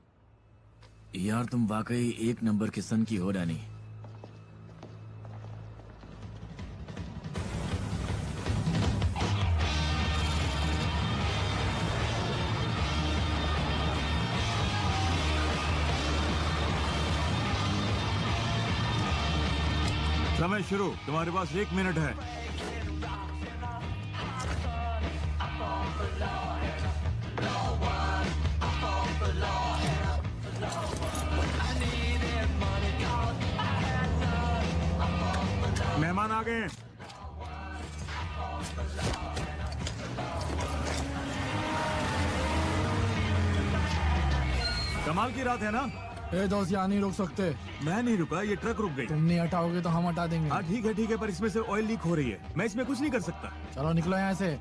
Speaker 3: यार तुम वाकई एक नंबर के सन की हो डैनी।
Speaker 6: समय शुरू। तुम्हारे पास 1 मिनट है। मेहमान आ गए हैं। कमाल की रात है ना?
Speaker 10: दोस्त यहाँ नहीं रुक सकते।
Speaker 6: मैं नहीं रुका, ये ट्रक रुक गई।
Speaker 10: तुम नहीं हटाओगे तो हम हटा देंगे।
Speaker 6: हाँ ठीक है, पर इसमें से ऑयल लीक हो रही है। मैं इसमें कुछ नहीं कर सकता।
Speaker 10: चलो निकलो यहाँ से।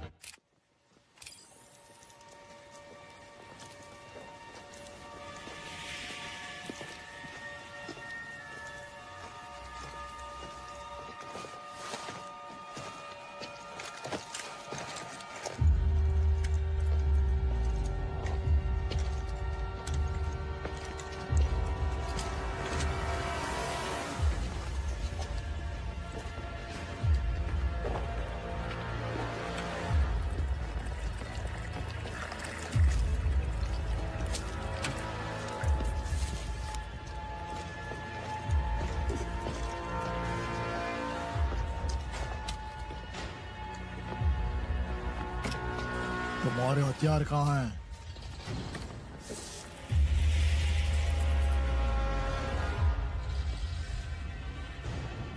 Speaker 10: तुम्हारे हथियार कहाँ हैं?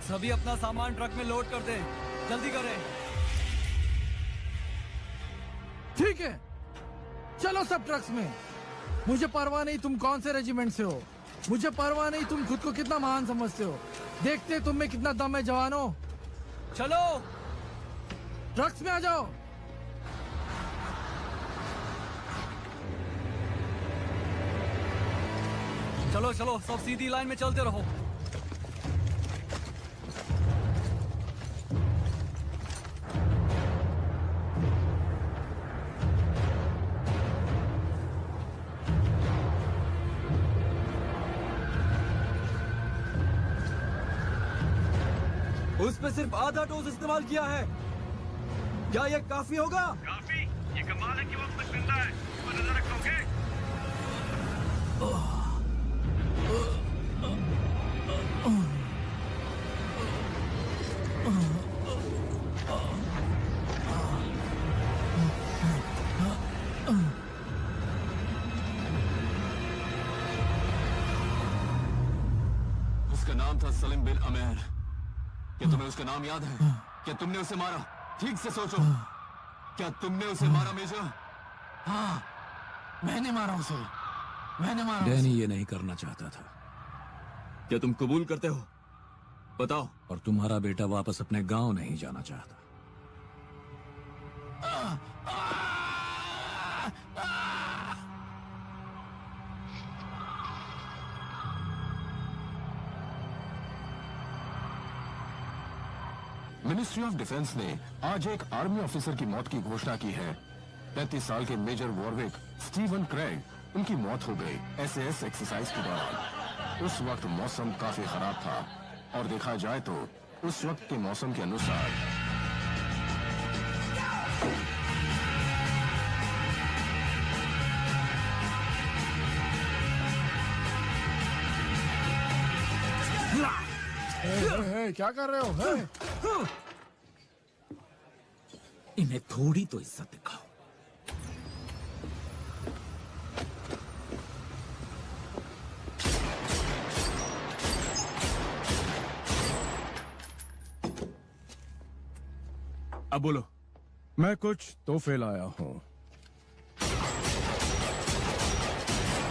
Speaker 1: सभी अपना सामान ट्रक में लोड कर दें। जल्दी करें।
Speaker 10: ठीक है, चलो सब ट्रक्स में। मुझे परवाह नहीं तुम कौन से रेजिमेंट से हो। मुझे परवाह नहीं तुम खुद को कितना महान समझते हो। देखते तुम में कितना दम है जवानों।
Speaker 1: चलो
Speaker 10: ट्रक्स में आ जाओ।
Speaker 1: चलो चलो, सब सीधी लाइन में चलते रहो।
Speaker 12: उस पे सिर्फ आधा डोज इस्तेमाल किया है। क्या ये काफी होगा?
Speaker 13: काफी? ये कमाल है कि वो अब तक जिंदा है। पर नजर रखोगे?
Speaker 3: उसका नाम था सलीम बिन अमेर। क्या तुम्हें उसका नाम याद है? क्या तुमने उसे मारा? ठीक से सोचो। क्या तुमने उसे मारा मेजर?
Speaker 10: हाँ, मैंने मारा उसे। मैंने मारा
Speaker 2: डैनी ये नहीं करना चाहता था।
Speaker 3: क्या तुम कबूल करते हो? बताओ।
Speaker 2: और तुम्हारा बेटा वापस अपने गांव नहीं जाना चाहता।
Speaker 14: मिनिस्ट्री ऑफ डिफेंस ने आज एक आर्मी ऑफिसर की मौत की घोषणा की है। 33 साल के मेजर वॉरविक स्टीवन क्रेग उनकी मौत हो गई SAS एक्सरसाइज के दौरान। उस वक्त मौसम काफी खराब था और देखा जाए तो उस वक्त के मौसम के अनुसार
Speaker 10: क्या कर रहे हो?
Speaker 5: इन्हें थोड़ी तो इज्जत दिखाओ।
Speaker 6: अब बोलो।
Speaker 4: मैं कुछ तोहफे लाया हूँ।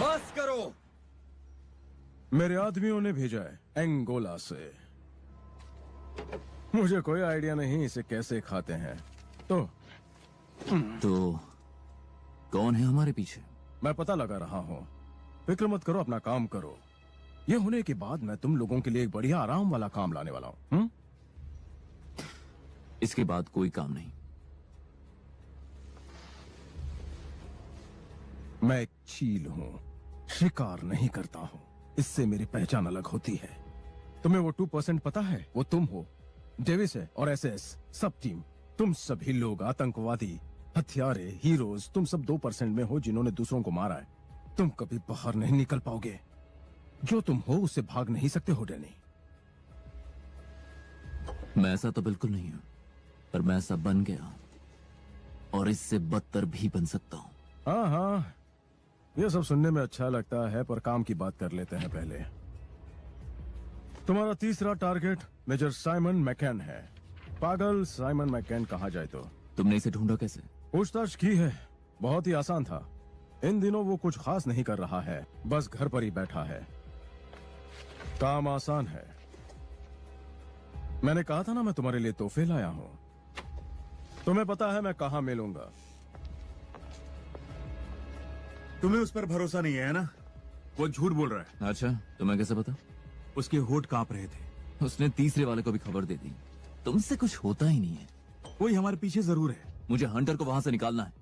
Speaker 12: बस करो।
Speaker 4: मेरे आदमियों ने भेजा है एंगोला से। मुझे कोई आइडिया नहीं इसे कैसे खाते हैं। तो
Speaker 3: कौन है हमारे पीछे?
Speaker 4: मैं पता लगा रहा हूँ। फिक्र मत करो, अपना काम करो। ये होने के बाद मैं तुम लोगों के लिए एक बढ़िया आराम वाला काम लाने वाला हूँ।
Speaker 3: इसके बाद कोई काम नहीं।
Speaker 4: मैं एक चील हूँ, शिकार नहीं करता हूँ। इससे मेरी पहचान अलग होती है। तुम्हें वो 2% पता है? वो तुम हो, डेविस है और एसएस सब टीम। तुम सभी लोग आतंकवादी, हथियारे, हीरोज, तुम सब 2% में हो जिन्होंने दूसरों को मारा है। तुम कभी बाहर नहीं निकल पाओगे। जो तुम हो उससे भाग नहीं सकते हो डैनी।
Speaker 3: मैं ऐसा तो बिल्कुल नहीं हूं, पर मैं ऐसा बन गया हूं और इससे बदतर भी बन सकता हूं।
Speaker 4: हाँ हाँ, ये सब सुनने में अच्छा लगता है, पर काम की बात कर लेते हैं पहले। तुम्हारा तीसरा टारगेट मेजर साइमन मैकैन है। पागल साइमन मैकैन कहा जाए तो।
Speaker 3: तुमने इसे ढूंढा कैसे?
Speaker 4: पूछताछ की है, बहुत ही आसान था। इन दिनों वो कुछ खास नहीं कर रहा है, बस घर पर ही बैठा है। काम आसान है। मैंने कहा था ना मैं तुम्हारे लिए तोहफे लाया हूं। तुम्हें पता है मैं कहां मिलूंगा।
Speaker 6: तुम्हें उस पर भरोसा नहीं है ना? वो झूठ बोल रहा है।
Speaker 3: अच्छा, तुम्हें कैसे पता?
Speaker 6: उसके होठ कांप रहे थे।
Speaker 3: उसने तीसरे वाले को भी खबर दे दी। तुमसे कुछ होता ही नहीं है।
Speaker 6: कोई हमारे पीछे जरूर है।
Speaker 3: मुझे हंटर को वहां से निकालना है।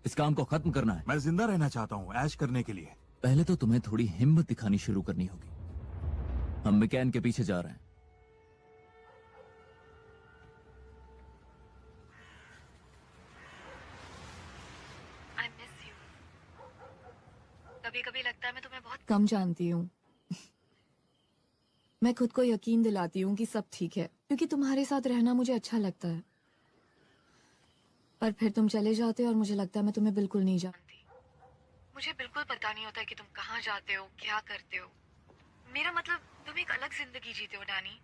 Speaker 3: इस काम को खत्म करना है।
Speaker 6: मैं जिंदा रहना चाहता हूँ, ऐश करने के लिए।
Speaker 3: पहले तो तुम्हें थोड़ी हिम्मत दिखानी शुरू करनी होगी। हम मैकैन के पीछे जा रहे हैं।
Speaker 7: I miss you. कभी-कभी लगता है मैं तुम्हें बहुत कम जानती हूँ। मैं खुद को यकीन दिलाती हूँ कि सब ठीक है, क्योंकि तुम्हारे साथ रहना मुझे अच्छा लगता है। पर फिर तुम चले जाते हो और मुझे लगता है मैं तुम्हें बिल्कुल नहीं जानती। मुझे बिल्कुल पता नहीं होता कि तुम कहाँ जाते हो, क्या करते हो। मेरा मतलब तुम एक अलग जिंदगी जीते हो डैनी।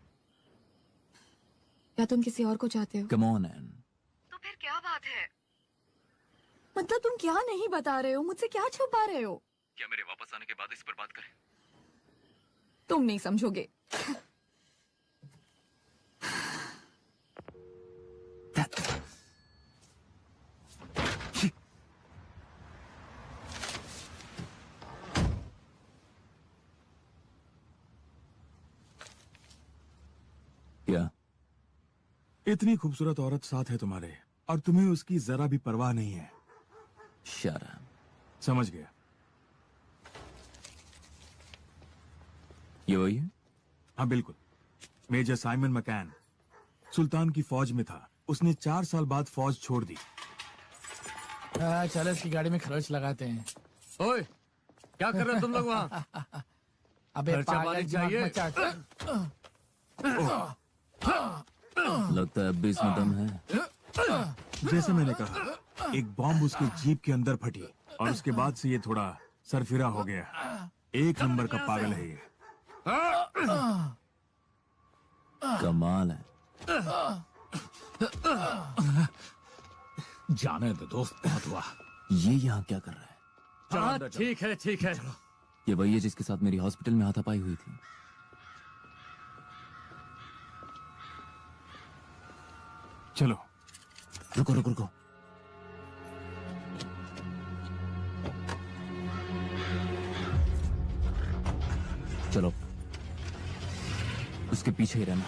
Speaker 7: क्या तुम किसी और को चाहते हो?
Speaker 3: Come on an.
Speaker 7: तो फिर क्या बात है? मतलब तुम क्या नहीं बता रहे हो? मुझसे क्या छुपा रहे हो?
Speaker 3: क्या मेरे वापस आने के बाद इस पर बात करें?
Speaker 7: तुम नहीं समझोगे।
Speaker 3: क्या?
Speaker 6: इतनी खूबसूरत औरत साथ है तुम्हारे और तुम्हें उसकी जरा भी परवाह नहीं है।
Speaker 3: शर्म।
Speaker 6: समझ गया।
Speaker 3: ये वही है?
Speaker 6: हाँ बिल्कुल। मेजर साइमन मैकैन सुल्तान की फौज में था। उसने 4 साल बाद फौज छोड़ दी।
Speaker 10: चलो इसकी गाड़ी में खर्च लगाते हैं।
Speaker 11: ओए, क्या कर रहे हो तुम लोग वहाँ?
Speaker 10: अबे
Speaker 11: खर्चा
Speaker 10: पागल,
Speaker 11: पानी
Speaker 10: दिमाग
Speaker 11: चाहिए।
Speaker 10: मत चाट।
Speaker 3: लगता है अब भी इसमें दम है।
Speaker 6: जैसे मैंने कहा, एक बॉम्ब उसके जीप के अंदर फटी और उसके बाद से ये थोड़ा सरफिरा हो गया। एक नंबर का पागल है ये।
Speaker 3: कमाल है।
Speaker 5: जाने दो दोस्त, बहुत हुआ।
Speaker 3: ये यहाँ क्या कर रहा है?
Speaker 11: हाँ, ठीक है ठीक है।
Speaker 3: ये वही है जिसके साथ मेरी हॉस्पिटल में हाथापाई हुई थी।
Speaker 6: चलो।
Speaker 3: रुको रुको रुको। चलो, उसके पीछे ही रहना।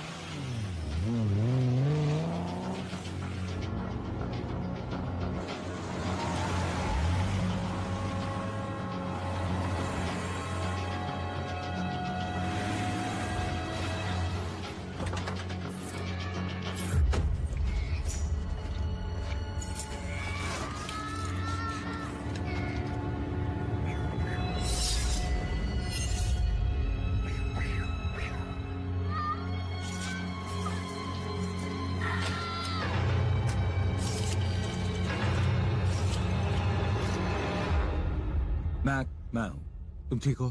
Speaker 5: मैं हूँ। तुम ठीक हो?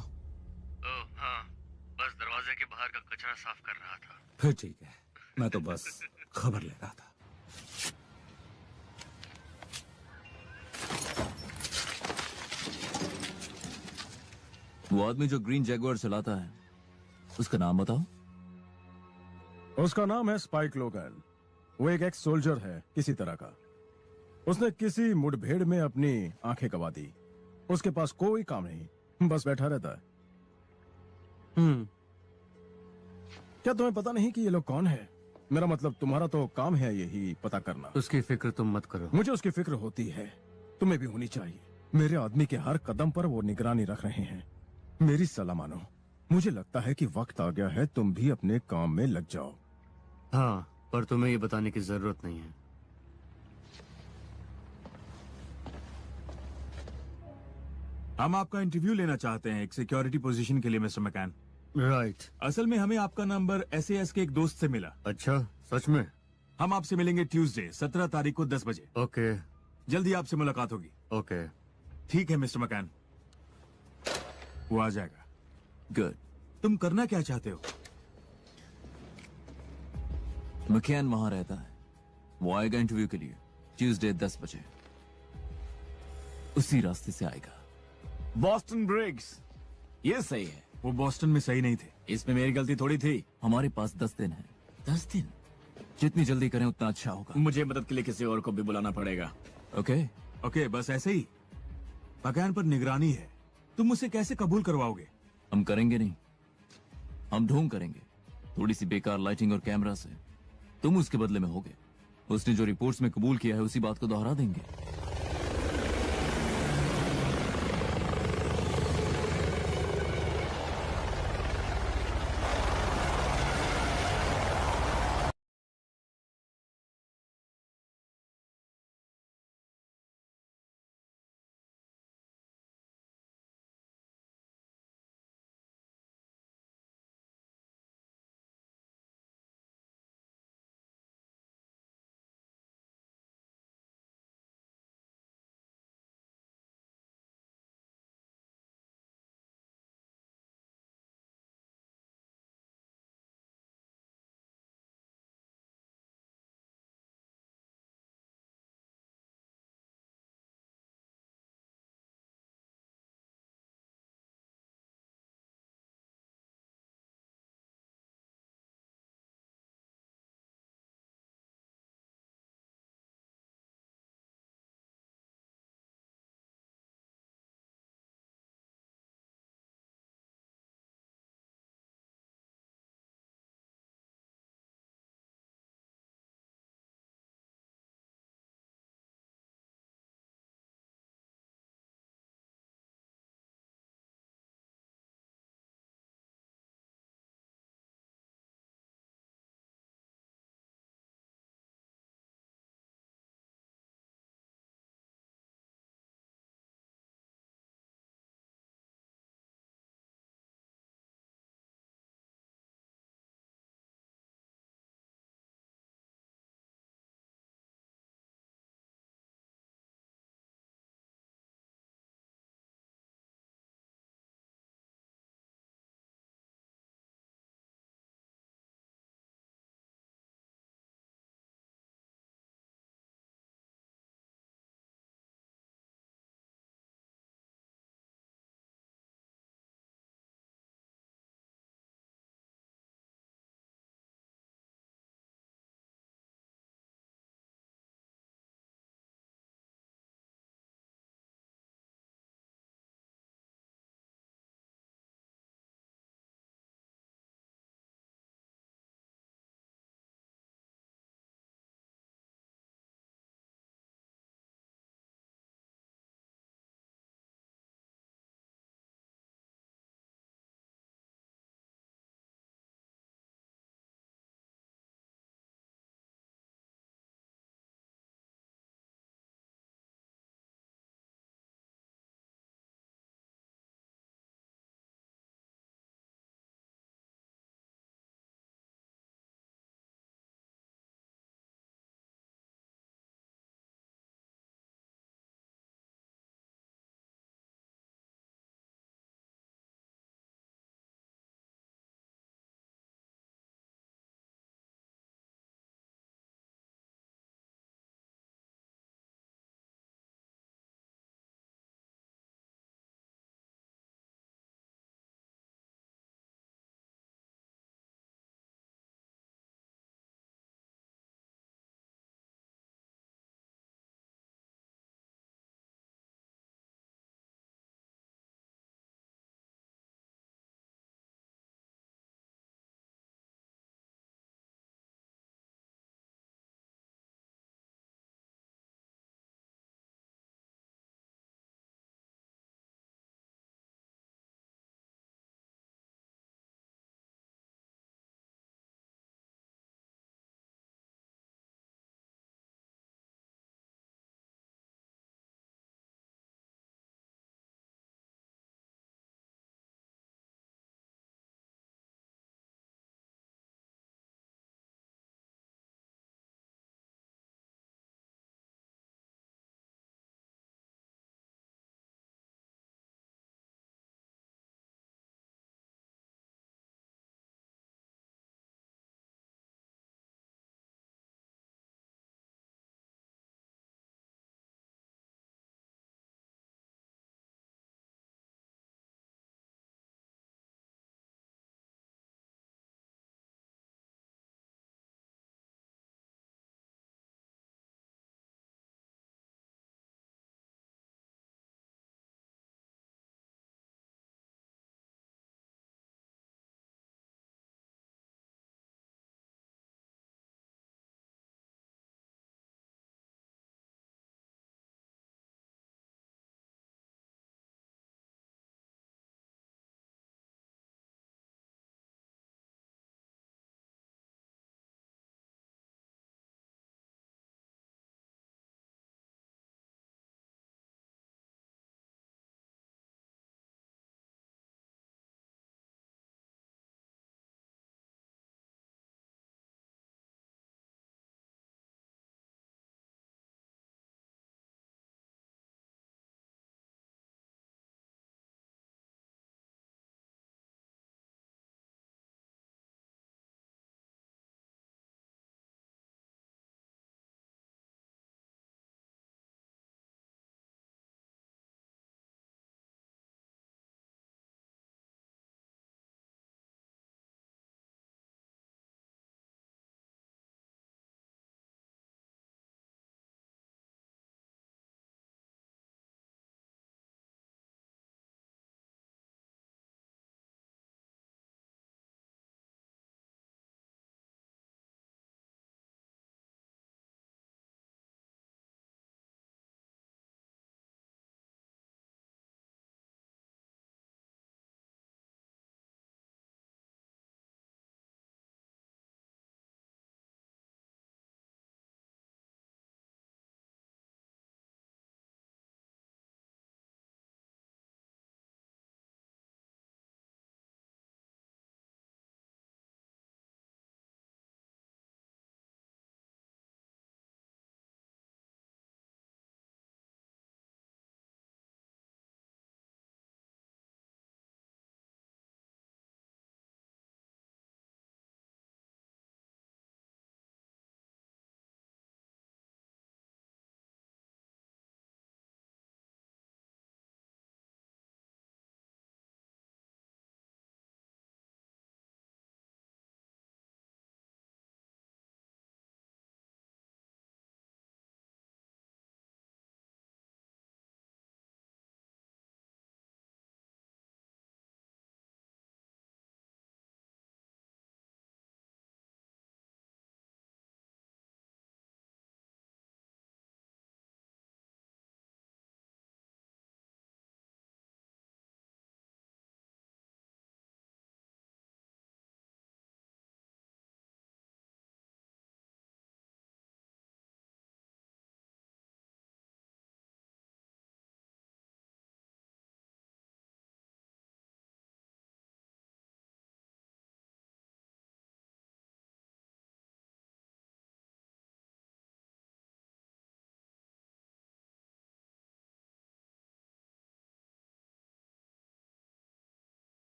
Speaker 11: हाँ, बस दरवाजे के बाहर का कचरा साफ कर रहा था।
Speaker 5: फिर ठीक है। मैं तो बस खबर ले रहा था।
Speaker 3: वो आदमी जो ग्रीन जैगुआर चलाता है, उसका नाम बताओ।
Speaker 4: उसका नाम है स्पाइक लोगन। वो एक एक्स सोल्जर है किसी तरह का। उसने किसी मुठभेड़ में अपनी आंखें गंवा दी। उसके पास कोई काम नहीं, बस बैठा रहता है। क्या तुम्हें पता नहीं कि ये लोग कौन है? मेरा मतलब तुम्हारा तो काम है यही पता करना।
Speaker 11: उसकी फिक्र तुम मत करो।
Speaker 4: मुझे उसकी फिक्र होती है, तुम्हें भी होनी चाहिए। मेरे आदमी के हर कदम पर वो निगरानी रख रहे हैं। मेरी सलाह मानो, मुझे लगता है कि वक्त आ गया है तुम भी अपने काम में लग जाओ।
Speaker 11: हाँ, पर तुम्हें ये बताने की जरूरत नहीं है।
Speaker 6: हम आपका इंटरव्यू लेना चाहते हैं एक सिक्योरिटी पोजीशन के लिए मिस्टर मैकैन।
Speaker 11: राइट।
Speaker 6: असल में हमें आपका नंबर एसएएस के एक दोस्त से मिला।
Speaker 11: अच्छा, सच में?
Speaker 6: हम आपसे मिलेंगे ट्यूसडे 17 तारीख को 10 बजे।
Speaker 11: ओके।
Speaker 6: जल्दी आपसे मुलाकात होगी।
Speaker 11: ओके।
Speaker 6: ठीक है मिस्टर मैकैन, वो आ जाएगा।
Speaker 3: गुड।
Speaker 6: तुम करना क्या चाहते हो?
Speaker 3: मैकैन वहां रहता है, वो आएगा इंटरव्यू के लिए ट्यूसडे 10 बजे। उसी रास्ते से आएगा।
Speaker 2: बॉस्टन ब्रिग्स, ये सही है।
Speaker 6: वो बॉस्टन में सही नहीं थे।
Speaker 2: इसमें मेरी गलती थोड़ी थी।
Speaker 3: हमारे पास 10 दिन है। 10 दिन? जितनी जल्दी करें उतना अच्छा होगा।
Speaker 2: मुझे मदद के लिए किसी और को भी बुलाना पड़ेगा।
Speaker 3: ओके
Speaker 6: ओके, बस ऐसे ही। मैकैन पर निगरानी है, तुम उसे कैसे कबूल करवाओगे?
Speaker 3: हम करेंगे नहीं, हम ढोंग करेंगे। थोड़ी सी बेकार लाइटिंग और कैमरा से तुम उसके बदले में होगे। उसने जो रिपोर्ट्स में कबूल किया है उसी बात को दोहरा देंगे।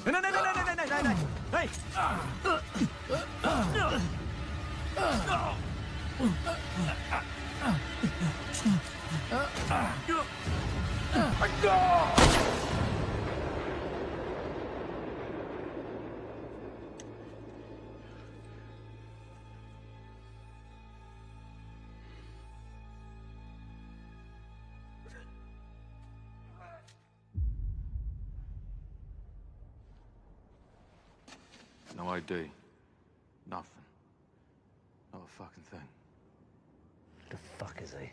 Speaker 12: नहीं नहीं नहीं नहीं नहीं नहीं
Speaker 14: No ID. Nothing. Not a fucking thing.
Speaker 11: The fuck is he?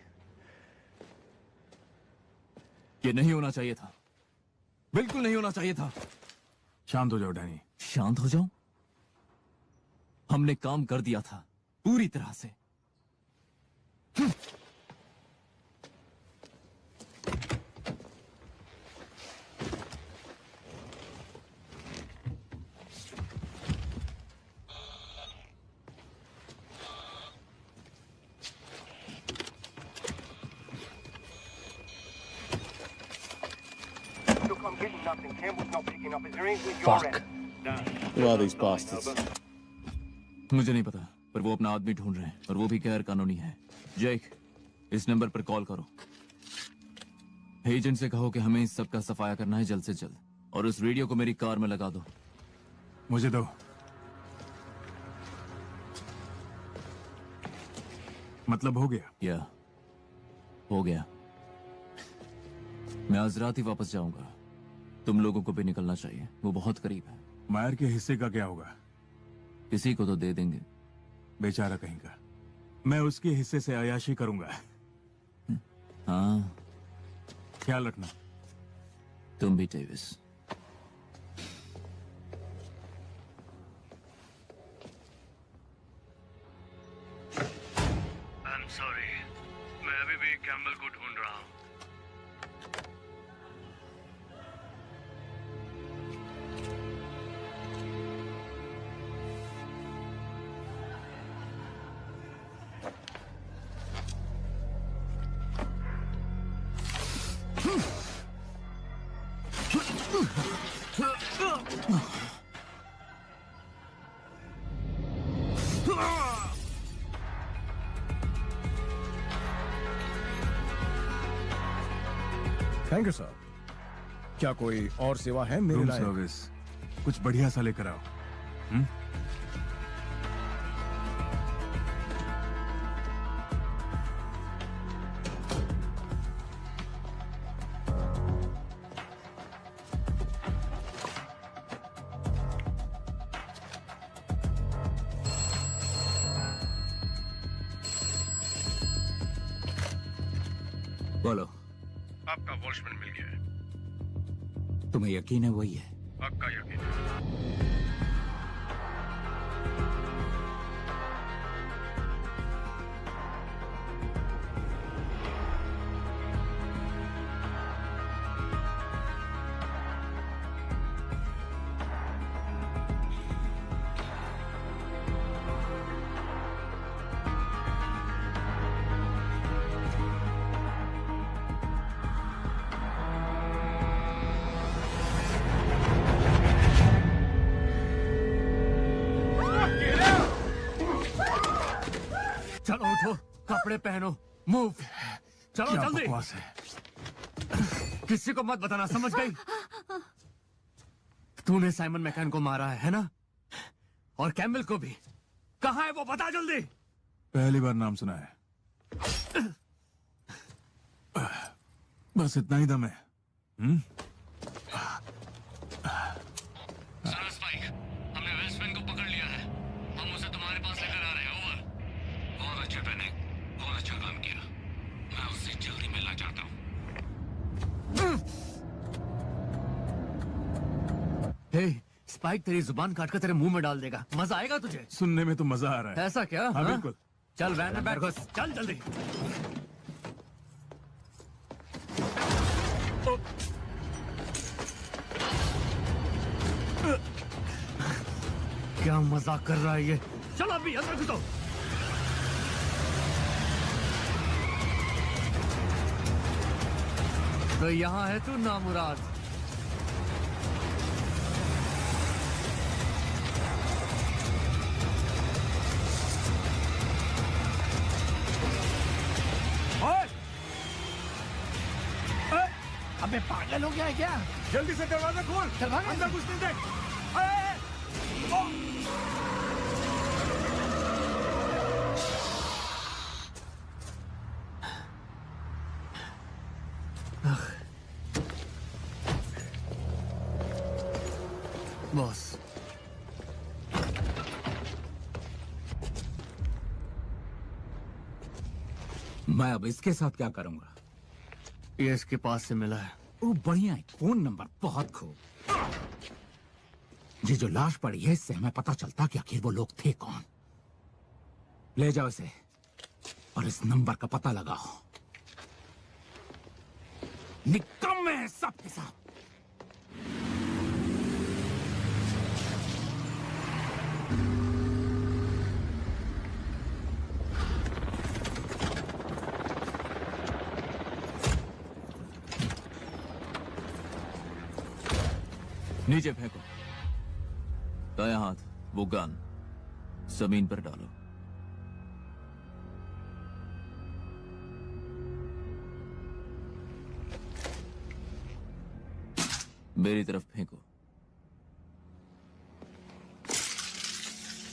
Speaker 3: ये नहीं होना चाहिए था, बिल्कुल नहीं होना चाहिए था।
Speaker 6: शांत हो जाओ डैनी।
Speaker 3: शांत हो जाऊं? हमने काम कर दिया था पूरी तरह से।
Speaker 11: Fuck.
Speaker 14: Who are these bastards?
Speaker 3: मुझे नहीं पता, पर वो अपना आदमी ढूंढ रहे हैं और वो भी गैर कानूनी है। जेक, इस नंबर पर कॉल करो। एजेंट से कहो कि हमें इस सब का सफाया करना है जल्द से जल्द, और उस रेडियो को मेरी कार में लगा दो।
Speaker 6: मुझे दो। मतलब हो गया?
Speaker 3: या हो गया। मैं आज रात ही वापस जाऊंगा। तुम लोगों को भी निकलना चाहिए, वो बहुत करीब है।
Speaker 6: मायर के हिस्से का क्या होगा?
Speaker 3: किसी को तो दे देंगे।
Speaker 6: बेचारा कहीं का। मैं उसके हिस्से से अयाशी करूंगा।
Speaker 3: हाँ,
Speaker 6: ख्याल रखना।
Speaker 3: तुम भी डेविस।
Speaker 13: I'm sorry, मैं अभी भी कैम्बल को ढूंढ रहा हूँ।
Speaker 4: Thank you sir. क्या कोई और सेवा है मेरे
Speaker 6: रूम
Speaker 4: लायक?
Speaker 6: सर्विस कुछ बढ़िया सा लेकर आओ।
Speaker 5: बोलो।
Speaker 13: आपका वॉचमैन मिल गया है।
Speaker 5: तुम्हें यकीन है वही है?
Speaker 13: पक्का यकीन है।
Speaker 11: चलो उठो, कपड़े पहनो, मूव। चलो
Speaker 6: क्या
Speaker 11: जल्दी।
Speaker 6: बकवास है?
Speaker 11: किसी को मत बताना, समझ गई? तूने साइमन मैकन को मारा है ना? और कैम्बल को भी। कहाँ है वो, बता जल्दी।
Speaker 6: पहली बार नाम सुना है। बस इतना ही दम है।
Speaker 11: सुनो स्पाइक, हमने वेल्समैन को पकड़ लिया है। हम उसे तुम्हारे पास लेकर आ रहे हैं। ओवर। बहुत अच्छा पैनिक, बहुत अच्छा काम किया। मैं उससे जल्दी मिलना चाहता हूँ। हे, स्पाइक तेरी जुबान काटकर तेरे मुंह में डाल देगा। मजा आएगा तुझे?
Speaker 6: सुनने में तो मजा आ रहा है।
Speaker 11: ऐसा क्या?
Speaker 6: हाँ, बिल्कुल।
Speaker 11: चल वैन में बैठ, चल जल्दी। क्या मजाक कर रहा है ये? चलो अभी अंदर घुसो। तो यहाँ है तू नामुराद।
Speaker 10: फेल हो गया है क्या?
Speaker 12: जल्दी से दरवाजा खोल।
Speaker 10: चल भाग।
Speaker 12: अंदर घुसने दे।
Speaker 11: बॉस,
Speaker 5: मैं अब इसके साथ क्या करूंगा?
Speaker 11: ये इसके पास से मिला है।
Speaker 5: वो बढ़िया है, फोन नंबर बहुत खूब। ये जो लाश पड़ी है, इससे हमें पता चलता कि आखिर वो लोग थे कौन। ले जाओ इसे और इस नंबर का पता लगाओ। निकम्मे हैं सब के सब।
Speaker 3: नीचे फेंको। दायां हाथ, वो गन जमीन पर डालो। मेरी तरफ फेंको।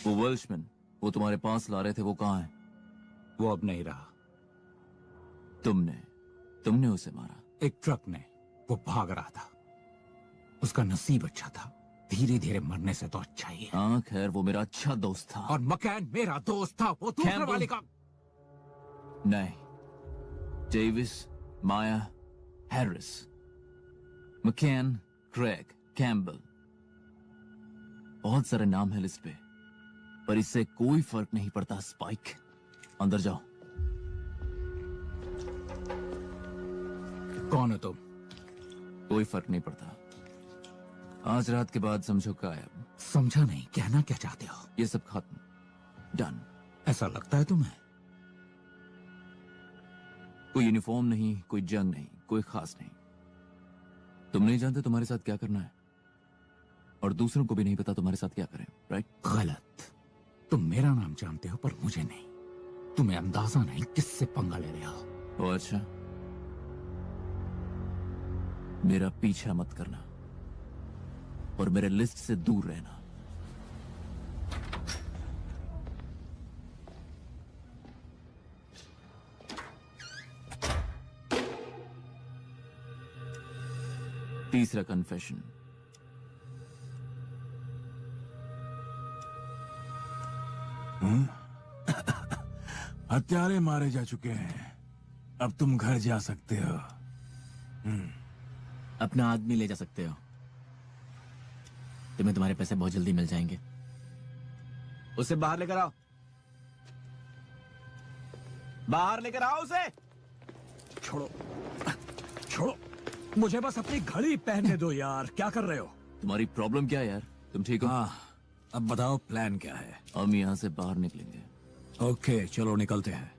Speaker 3: वो वेल्शमैन, वो तुम्हारे पास ला रहे थे, वो कहां है?
Speaker 5: वो अब नहीं रहा।
Speaker 3: तुमने उसे मारा?
Speaker 5: एक ट्रक ने। वो भाग रहा था। उसका नसीब अच्छा था। धीरे धीरे मरने से तो अच्छा ही है।
Speaker 3: हाँ खैर, वो मेरा अच्छा दोस्त था।
Speaker 5: और मकैन मेरा दोस्त था। वो दूसरे वाले का
Speaker 3: नहीं। डेविस, माया, हैरिस, मकैन, क्रेग, कैम्बल, बहुत सारे नाम है लिस्ट पे, पर इससे कोई फर्क नहीं पड़ता। स्पाइक, अंदर जाओ।
Speaker 5: कौन हो तुम?
Speaker 3: कोई फर्क नहीं पड़ता। आज रात के बाद समझो गायब।
Speaker 5: समझा नहीं, कहना क्या चाहते हो?
Speaker 3: ये सब खत्म, डन।
Speaker 5: ऐसा लगता है तुम्हें?
Speaker 3: कोई यूनिफॉर्म नहीं, कोई जंग नहीं, कोई खास नहीं। तुम नहीं जानते तुम्हारे साथ क्या करना है, और दूसरों को भी नहीं पता तुम्हारे साथ क्या करें, राइट?
Speaker 5: गलत। तुम मेरा नाम जानते हो पर मुझे नहीं। तुम्हें अंदाजा नहीं किससे पंगा ले रहे हो।
Speaker 3: ओ अच्छा, मेरा पीछा मत करना और मेरे लिस्ट से दूर रहना। तीसरा कन्फेशन।
Speaker 6: हत्यारे मारे जा चुके हैं, अब तुम घर जा सकते हो।
Speaker 3: अपना आदमी ले जा सकते हो। तुम्हें तुम्हारे पैसे बहुत जल्दी मिल जाएंगे।
Speaker 12: उसे बाहर लेकर आओ। बाहर लेकर आओ उसे।
Speaker 2: छोड़ो, छोड़ो, मुझे बस अपनी घड़ी पहनने दो यार। क्या कर रहे हो?
Speaker 3: तुम्हारी प्रॉब्लम क्या है यार? तुम ठीक हो?
Speaker 2: हाँ, अब बताओ प्लान क्या है?
Speaker 3: हम यहाँ से बाहर निकलेंगे।
Speaker 2: ओके, चलो निकलते हैं।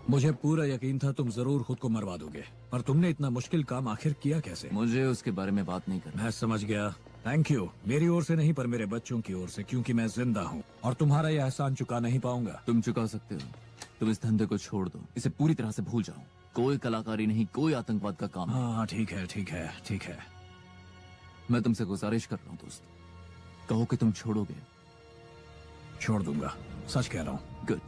Speaker 2: मुझे पूरा यकीन था तुम जरूर खुद को मरवा दोगे, पर तुमने इतना मुश्किल काम आखिर किया कैसे?
Speaker 3: मुझे उसके बारे में बात नहीं करना।
Speaker 2: मैं समझ गया। Thank you. मेरी ओर से नहीं, पर मेरे बच्चों की ओर से, क्योंकि मैं जिंदा हूँ और तुम्हारा यह एहसान चुका नहीं पाऊंगा।
Speaker 3: तुम चुका सकते हो। तुम इस धंधे को छोड़ दो, इसे पूरी तरह से भूल जाओ। कोई कलाकारी नहीं, कोई आतंकवाद का काम नहीं।
Speaker 2: हाँ ठीक है, ठीक है, ठीक है।
Speaker 3: मैं तुमसे गुजारिश कर रहा हूँ दोस्त, कहो कि तुम छोड़ोगे।
Speaker 2: छोड़ दूंगा, सच कह रहा हूँ।
Speaker 3: गुड।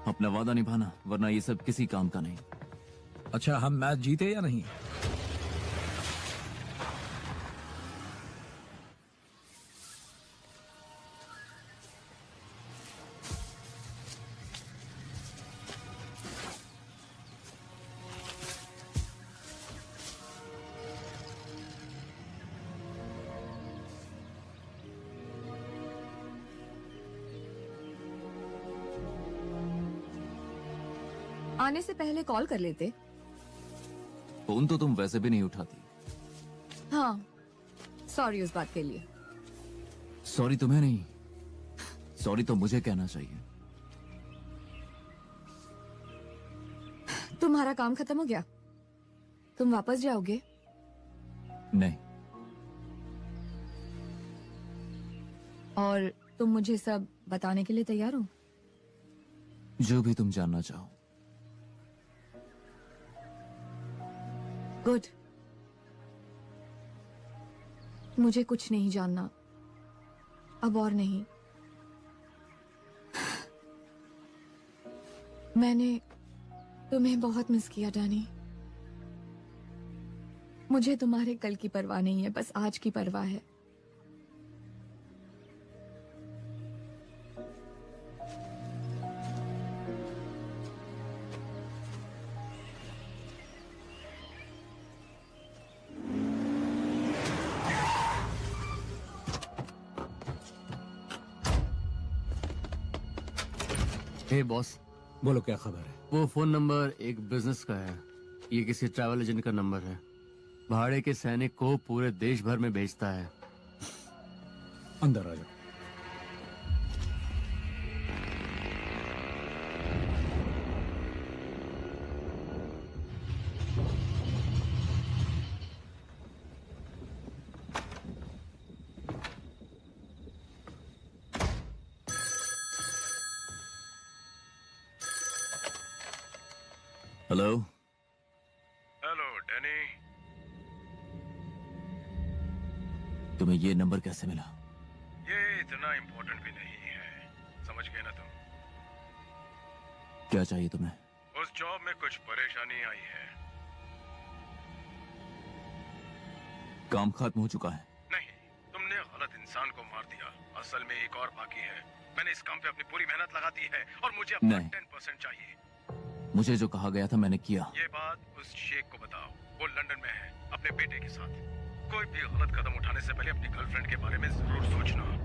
Speaker 3: अपना वादा निभाना, वरना ये सब किसी काम का नहीं।
Speaker 2: अच्छा, हम मैच जीते या नहीं?
Speaker 7: आने से पहले कॉल कर लेते।
Speaker 3: फोन तो तुम वैसे भी नहीं उठाती।
Speaker 7: हाँ, सॉरी उस बात के लिए।
Speaker 3: सॉरी तुम्हें नहीं, सॉरी तो मुझे कहना चाहिए।
Speaker 7: तुम्हारा काम खत्म हो गया? तुम वापस जाओगे?
Speaker 3: नहीं।
Speaker 7: और तुम मुझे सब बताने के लिए तैयार हो?
Speaker 3: जो भी तुम जानना चाहो।
Speaker 7: गुड। मुझे कुछ नहीं जानना अब और नहीं। मैंने तुम्हें बहुत मिस किया डैनी। मुझे तुम्हारे कल की परवाह नहीं है, बस आज की परवाह है।
Speaker 11: हे बॉस,
Speaker 5: बोलो क्या खबर है?
Speaker 11: वो फोन नंबर एक बिजनेस का है। ये किसी ट्रैवल एजेंट का नंबर है। भाड़े के सैनिक को पूरे देश भर में भेजता है।
Speaker 5: अंदर आ जाओ।
Speaker 3: हेलो।
Speaker 14: Hello Danny.
Speaker 3: तुम्हें ये नंबर कैसे मिला?
Speaker 14: ये इतना इम्पोर्टेंट भी नहीं है, समझ गए ना तुम?
Speaker 3: क्या चाहिए तुम्हें?
Speaker 14: उस जॉब में कुछ परेशानी आई है।
Speaker 3: काम खत्म हो चुका है?
Speaker 14: नहीं, तुमने गलत इंसान को मार दिया। असल में एक और बाकी है। मैंने इस काम पे अपनी पूरी मेहनत लगा दी है और मुझे अपना
Speaker 3: नहीं।
Speaker 14: 10% चाहिए।
Speaker 3: मुझे जो कहा गया था मैंने किया।
Speaker 14: ये बात उस शेख को बताओ, वो लंदन में है अपने बेटे के साथ। कोई भी गलत कदम उठाने से पहले अपनी गर्लफ्रेंड के बारे में जरूर सोचना।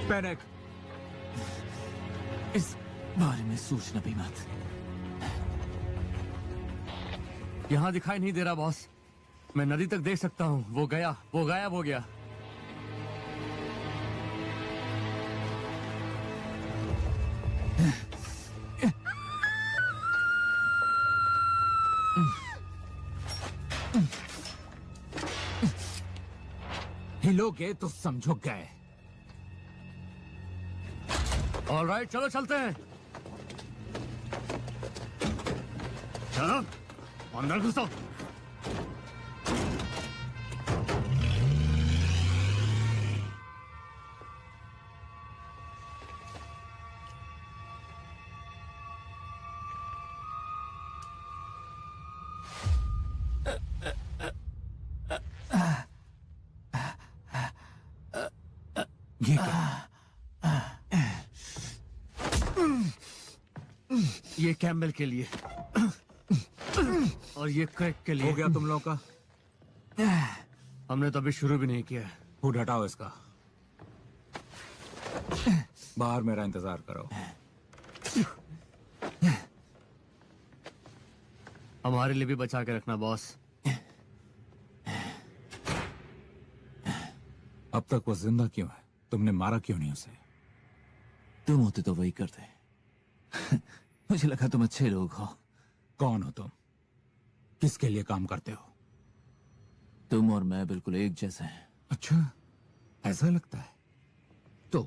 Speaker 2: पैनिक।
Speaker 3: इस बारे में सोचना भी मत।
Speaker 11: यहां दिखाई नहीं दे रहा बॉस। मैं नदी तक देख सकता हूं। वो गया, वो गायब हो गया।
Speaker 5: हिलोगे तो समझो गए।
Speaker 11: ऑलराइट, चलो चलते हैं। चलो अंदर घुसो।
Speaker 5: ये क्या?
Speaker 11: ये कैम्बल के लिए और ये क्रैक के लिए।
Speaker 5: हो गया तुम लोगों का?
Speaker 11: हमने तो अभी शुरू भी नहीं किया है।
Speaker 5: फूड हटाओ इसका। बाहर मेरा इंतजार करो।
Speaker 11: हमारे लिए भी बचा के रखना बॉस।
Speaker 5: अब तक वो जिंदा क्यों है? तुमने मारा क्यों नहीं उसे?
Speaker 3: तुम होते तो वही करते। मुझे लगा तुम अच्छे लोग हो।
Speaker 5: कौन हो तुम? किसके लिए काम करते हो?
Speaker 3: तुम और मैं बिल्कुल एक जैसे हैं।
Speaker 5: अच्छा, ऐसा लगता है। तो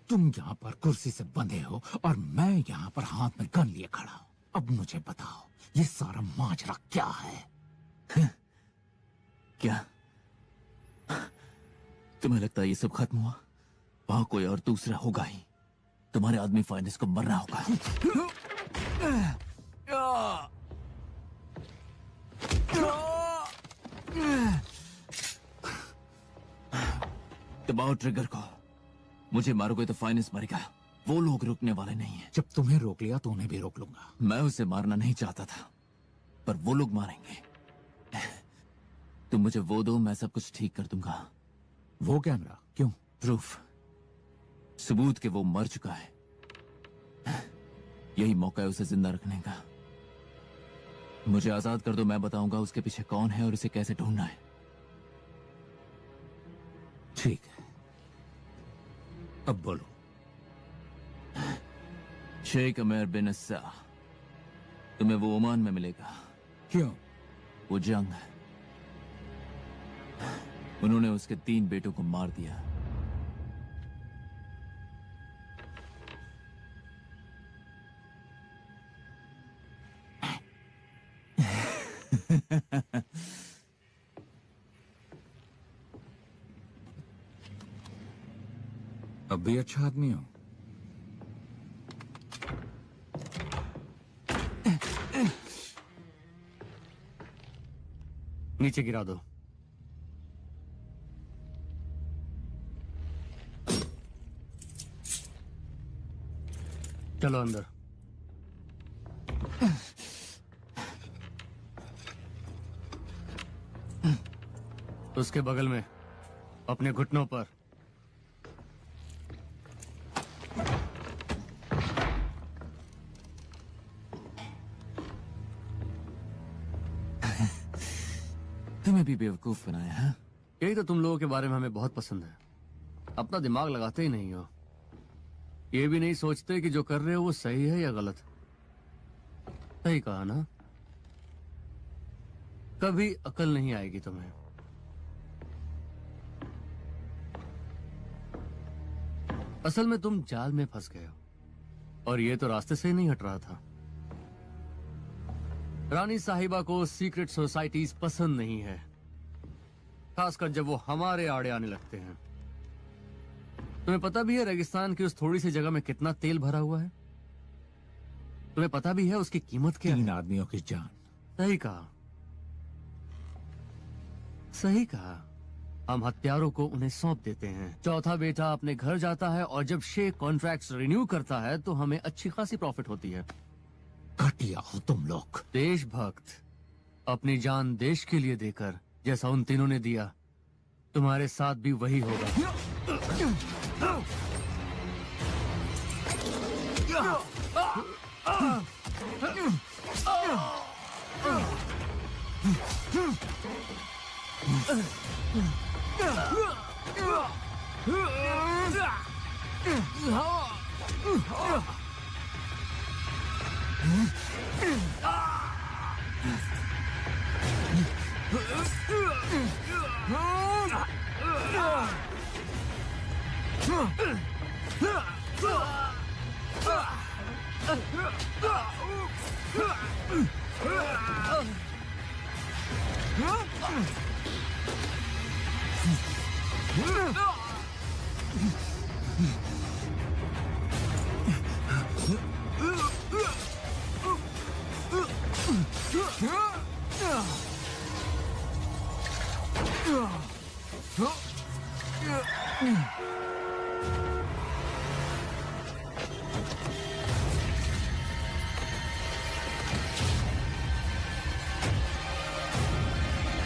Speaker 5: तुम यहाँ पर कुर्सी से बंधे हो और मैं यहाँ पर हाथ में गन लिए खड़ा हूं। अब मुझे बताओ, ये सारा माजरा क्या है?
Speaker 3: क्या तुम्हें लगता है ये सब खत्म हुआ? वहां कोई और दूसरा होगा ही। तुम्हारे आदमी फाइनेंस को मरना होगा। दबाओ ट्रिगर को। मुझे मारोगे तो फाइनेंस मरेगा। वो लोग रुकने वाले नहीं हैं।
Speaker 5: जब तुम्हें रोक लिया तो उन्हें भी रोक लूंगा।
Speaker 3: मैं उसे मारना नहीं चाहता था, पर वो लोग मारेंगे। तुम मुझे वो दो, मैं सब कुछ ठीक कर दूंगा।
Speaker 5: वो कैमरा क्यों?
Speaker 3: प्रूफ, सबूत कि वो मर चुका है। यही मौका है उसे जिंदा रखने का। मुझे आजाद कर दो, मैं बताऊंगा उसके पीछे कौन है और उसे कैसे ढूंढना है।
Speaker 5: ठीक है, अब बोलो।
Speaker 3: शेख अमेर बिन अस्सा, तुम्हें वो ओमान में मिलेगा।
Speaker 5: क्यों?
Speaker 3: वो जंग है। उन्होंने उसके 3 बेटों को मार दिया।
Speaker 5: अब भी अच्छा आदमी हो।
Speaker 11: नीचे गिरा दो। चलो अंदर। उसके बगल में अपने घुटनों पर
Speaker 3: तुम्हें भी बेवकूफ बनाया है।
Speaker 11: यही तो तुम लोगों के बारे में हमें बहुत पसंद है। अपना दिमाग लगाते ही नहीं हो। ये भी नहीं सोचते कि जो कर रहे हो वो सही है या गलत। सही कहा ना? कभी अकल नहीं आएगी तुम्हें। असल में तुम जाल में फंस गए हो और ये तो रास्ते से ही नहीं हट रहा था। रानी साहिबा को सीक्रेट सोसाइटीज पसंद नहीं है, खासकर जब वो हमारे आड़े आने लगते हैं। तुम्हें पता भी है रेगिस्तान की उस थोड़ी सी जगह में कितना तेल भरा हुआ है? तुम्हें पता भी है उसकी कीमत क्या है?
Speaker 5: 3 आदमियों की जान।
Speaker 11: सही कहा। सही कहा। हम हत्यारों को उन्हें सौंप देते हैं, चौथा बेटा अपने घर जाता है और जब शेख कॉन्ट्रैक्ट्स रिन्यू करता है तो हमें अच्छी खासी प्रॉफिट होती है।
Speaker 5: घटिया हो तुम लोग।
Speaker 11: देशभक्त, अपनी जान देश के लिए देकर जैसा उन तीनों ने दिया, तुम्हारे साथ भी वही होगा।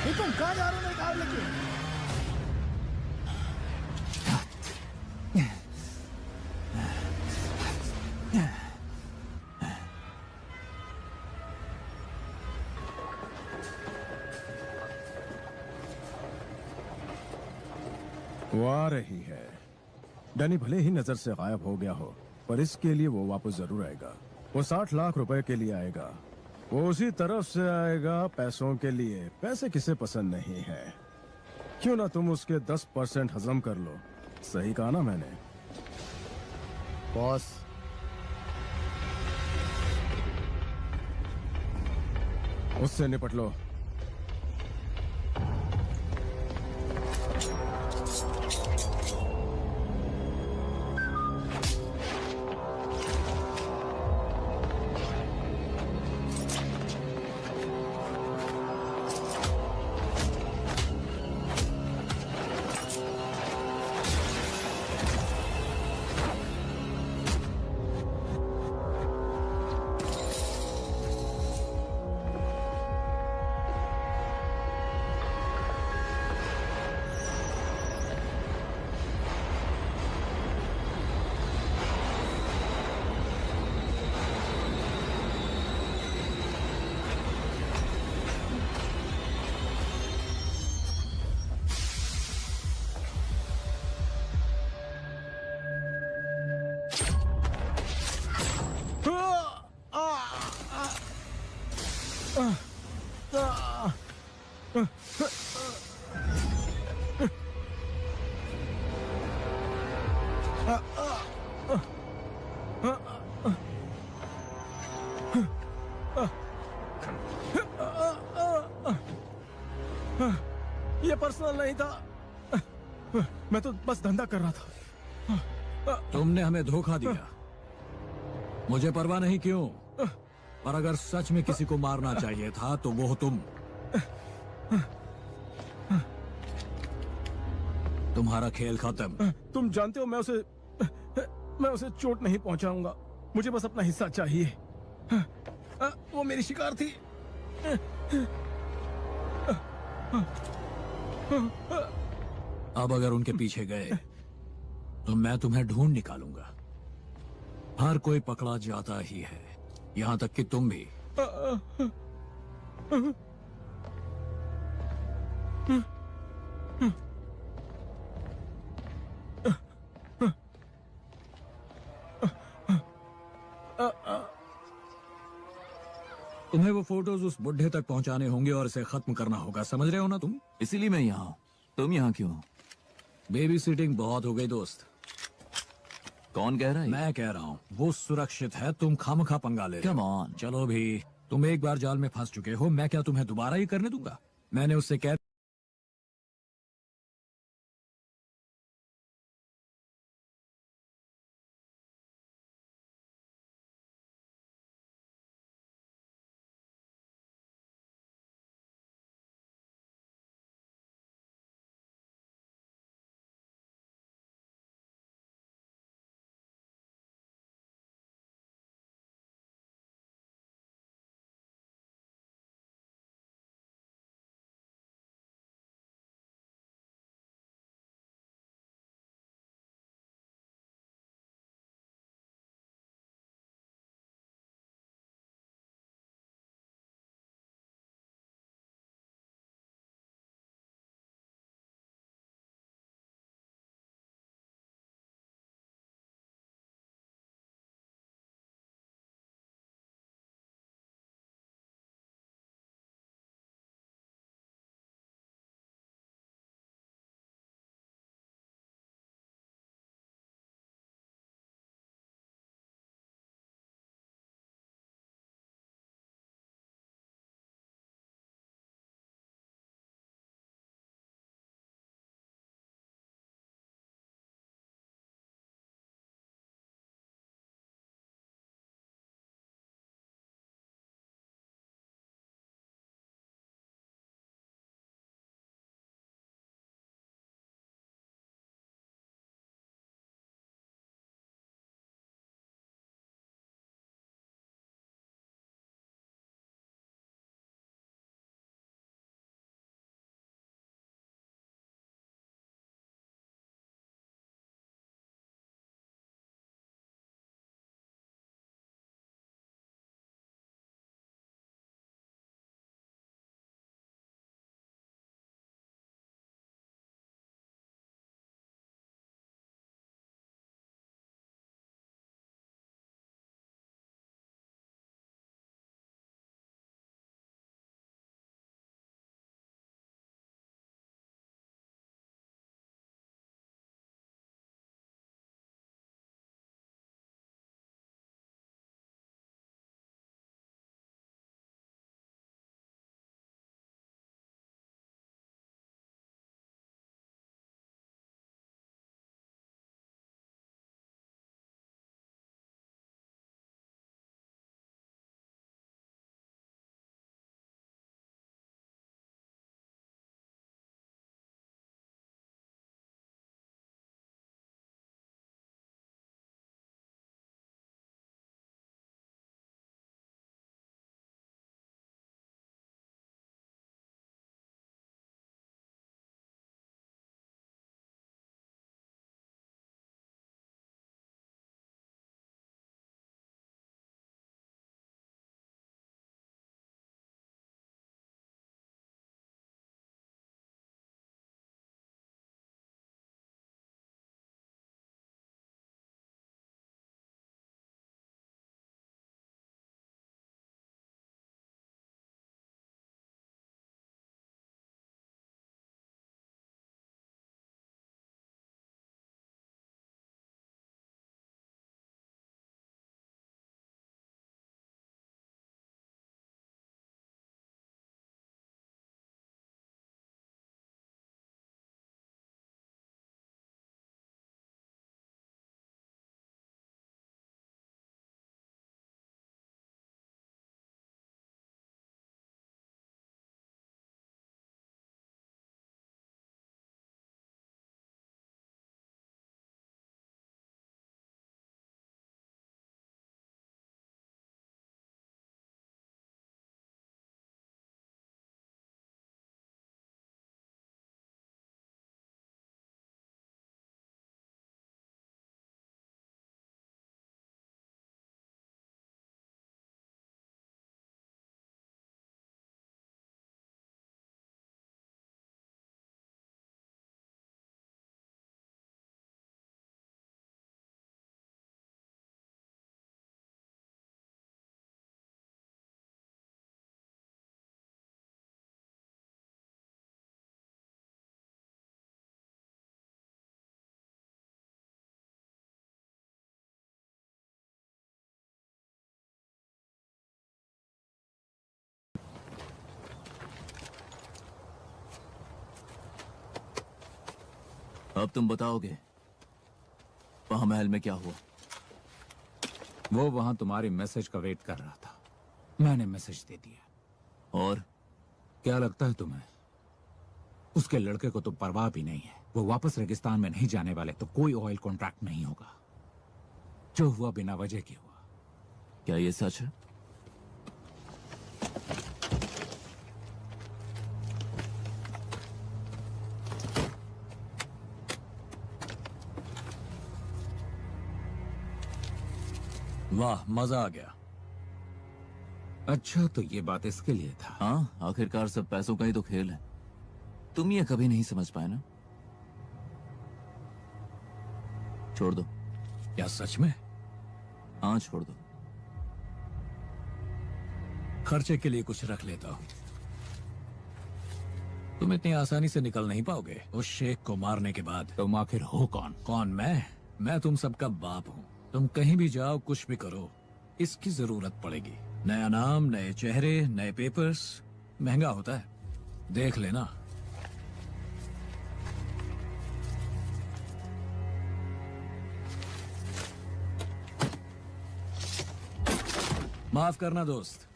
Speaker 10: ये तुम कहाँ जा रहे हो मेरी कार लेके?
Speaker 4: वो आ रही है। डैनी भले ही नजर से गायब हो गया हो, पर इसके लिए वो वापस जरूर आएगा। वो 60 लाख रुपए के लिए आएगा। वो उसी तरफ से आएगा पैसों के लिए। पैसे किसे पसंद नहीं है? क्यों ना तुम उसके 10% हजम कर लो। सही कहा ना मैंने?
Speaker 10: बॉस,
Speaker 4: उससे निपट लो। ये पर्सनल नहीं था। मैं तो बस धंधा कर रहा था।
Speaker 2: तुमने हमें धोखा दिया। मुझे परवाह नहीं क्यों, पर अगर सच में किसी को मारना चाहिए था तो वो हो तुम। तुम्हारा खेल खत्म।
Speaker 4: तुम जानते हो मैं उसे चोट नहीं पहुंचाऊंगा। मुझे बस अपना हिस्सा चाहिए। वो मेरी शिकार थी।
Speaker 2: अब अगर उनके पीछे गए तो मैं तुम्हें ढूंढ निकालूंगा। हर कोई पकड़ा जाता ही है, यहां तक कि तुम भी। तुम्हें वो फोटोज उस बुढ़े तक पहुंचाने होंगे और इसे खत्म करना होगा, समझ रहे हो ना तुम?
Speaker 3: इसीलिए मैं यहाँ हूँ। तुम यहाँ क्यों?
Speaker 2: बेबी सिटिंग बहुत हो गई दोस्त।
Speaker 3: कौन कह रहा है?
Speaker 2: मैं कह रहा हूँ वो सुरक्षित है, तुम खामखा पंगा ले रहे हो।
Speaker 3: Come on।
Speaker 2: चलो भी, तुम एक बार जाल में फंस चुके हो, मैं क्या तुम्हें दोबारा ही करने दूंगा? मैंने उससे कह
Speaker 3: अब तुम बताओगे वहां महल में क्या हुआ?
Speaker 5: वो वहां तुम्हारी मैसेज का वेट कर रहा था। मैंने मैसेज दे दिया।
Speaker 3: और
Speaker 5: क्या लगता है तुम्हें उसके लड़के को तो परवाह भी नहीं है? वो वापस रेगिस्तान में नहीं जाने वाले, तो कोई ऑयल कॉन्ट्रैक्ट नहीं होगा। जो हुआ बिना वजह के हुआ।
Speaker 3: क्या ये सच है?
Speaker 2: वाह, मजा आ गया।
Speaker 5: अच्छा, तो ये बात इसके लिए था।
Speaker 3: हाँ, आखिरकार सब पैसों का ही तो खेल है। तुम ये कभी नहीं समझ पाए ना? छोड़ दो।
Speaker 2: क्या सच में?
Speaker 3: हाँ, छोड़ दो।
Speaker 2: खर्चे के लिए कुछ रख लेता हूं। तुम इतनी आसानी से निकल नहीं पाओगे उस शेख को मारने के बाद।
Speaker 5: तुम आखिर हो कौन?
Speaker 2: कौन? मैं तुम सबका बाप हूँ। तुम कहीं भी जाओ, कुछ भी करो, इसकी जरूरत पड़ेगी। नया नाम, नए चेहरे, नए पेपर्स, महंगा होता है, देख लेना। माफ करना दोस्त।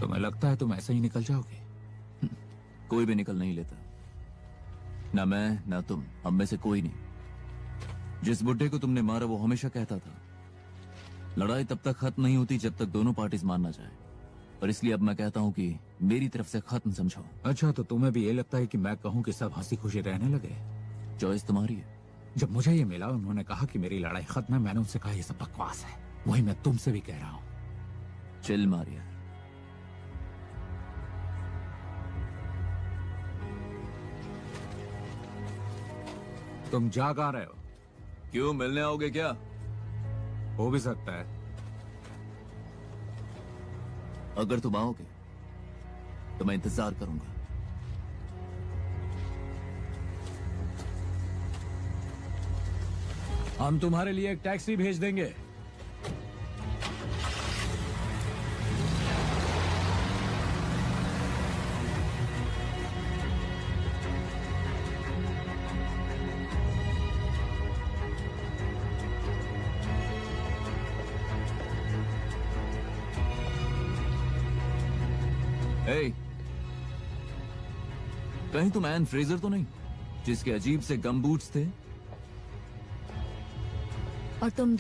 Speaker 5: तुम्हें लगता है तुम ऐसे ही निकल जाओगे?
Speaker 3: कोई भी निकल नहीं लेता, ना मैं ना तुम, हम में से कोई नहीं। जिस बुड्ढे को तुमने मारा वो हमेशा कहता था लड़ाई तब तक खत्म नहीं होती जब तक दोनों पार्टीज मान ना जाए, और इसलिए अब मैं कहता हूं कि मेरी तरफ से खत्म समझो।
Speaker 5: अच्छा, तो तुम्हें भी ये लगता है कि मैं कहूं कि सब हंसी खुशी रहने लगे?
Speaker 3: चॉइस तुम्हारी है।
Speaker 5: जब मुझे ये मिला, उन्होंने कहा कि मेरी लड़ाई खत्म है, मैंने उनसे कहा ये सब बकवास है। वही मैं तुमसे भी कह रहा हूं।
Speaker 3: चिल मारिया।
Speaker 5: तुम जा कहां रहे हो?
Speaker 3: क्यों, मिलने आओगे क्या?
Speaker 5: हो भी सकता है।
Speaker 3: अगर तुम आओगे तो मैं इंतजार करूंगा।
Speaker 2: हम तुम्हारे लिए एक टैक्सी भेज देंगे।
Speaker 3: Hey, कहीं तुम एन फ्रेजर तो नहीं, जिसके अजीब से गम बूट्स थे?
Speaker 7: और तुम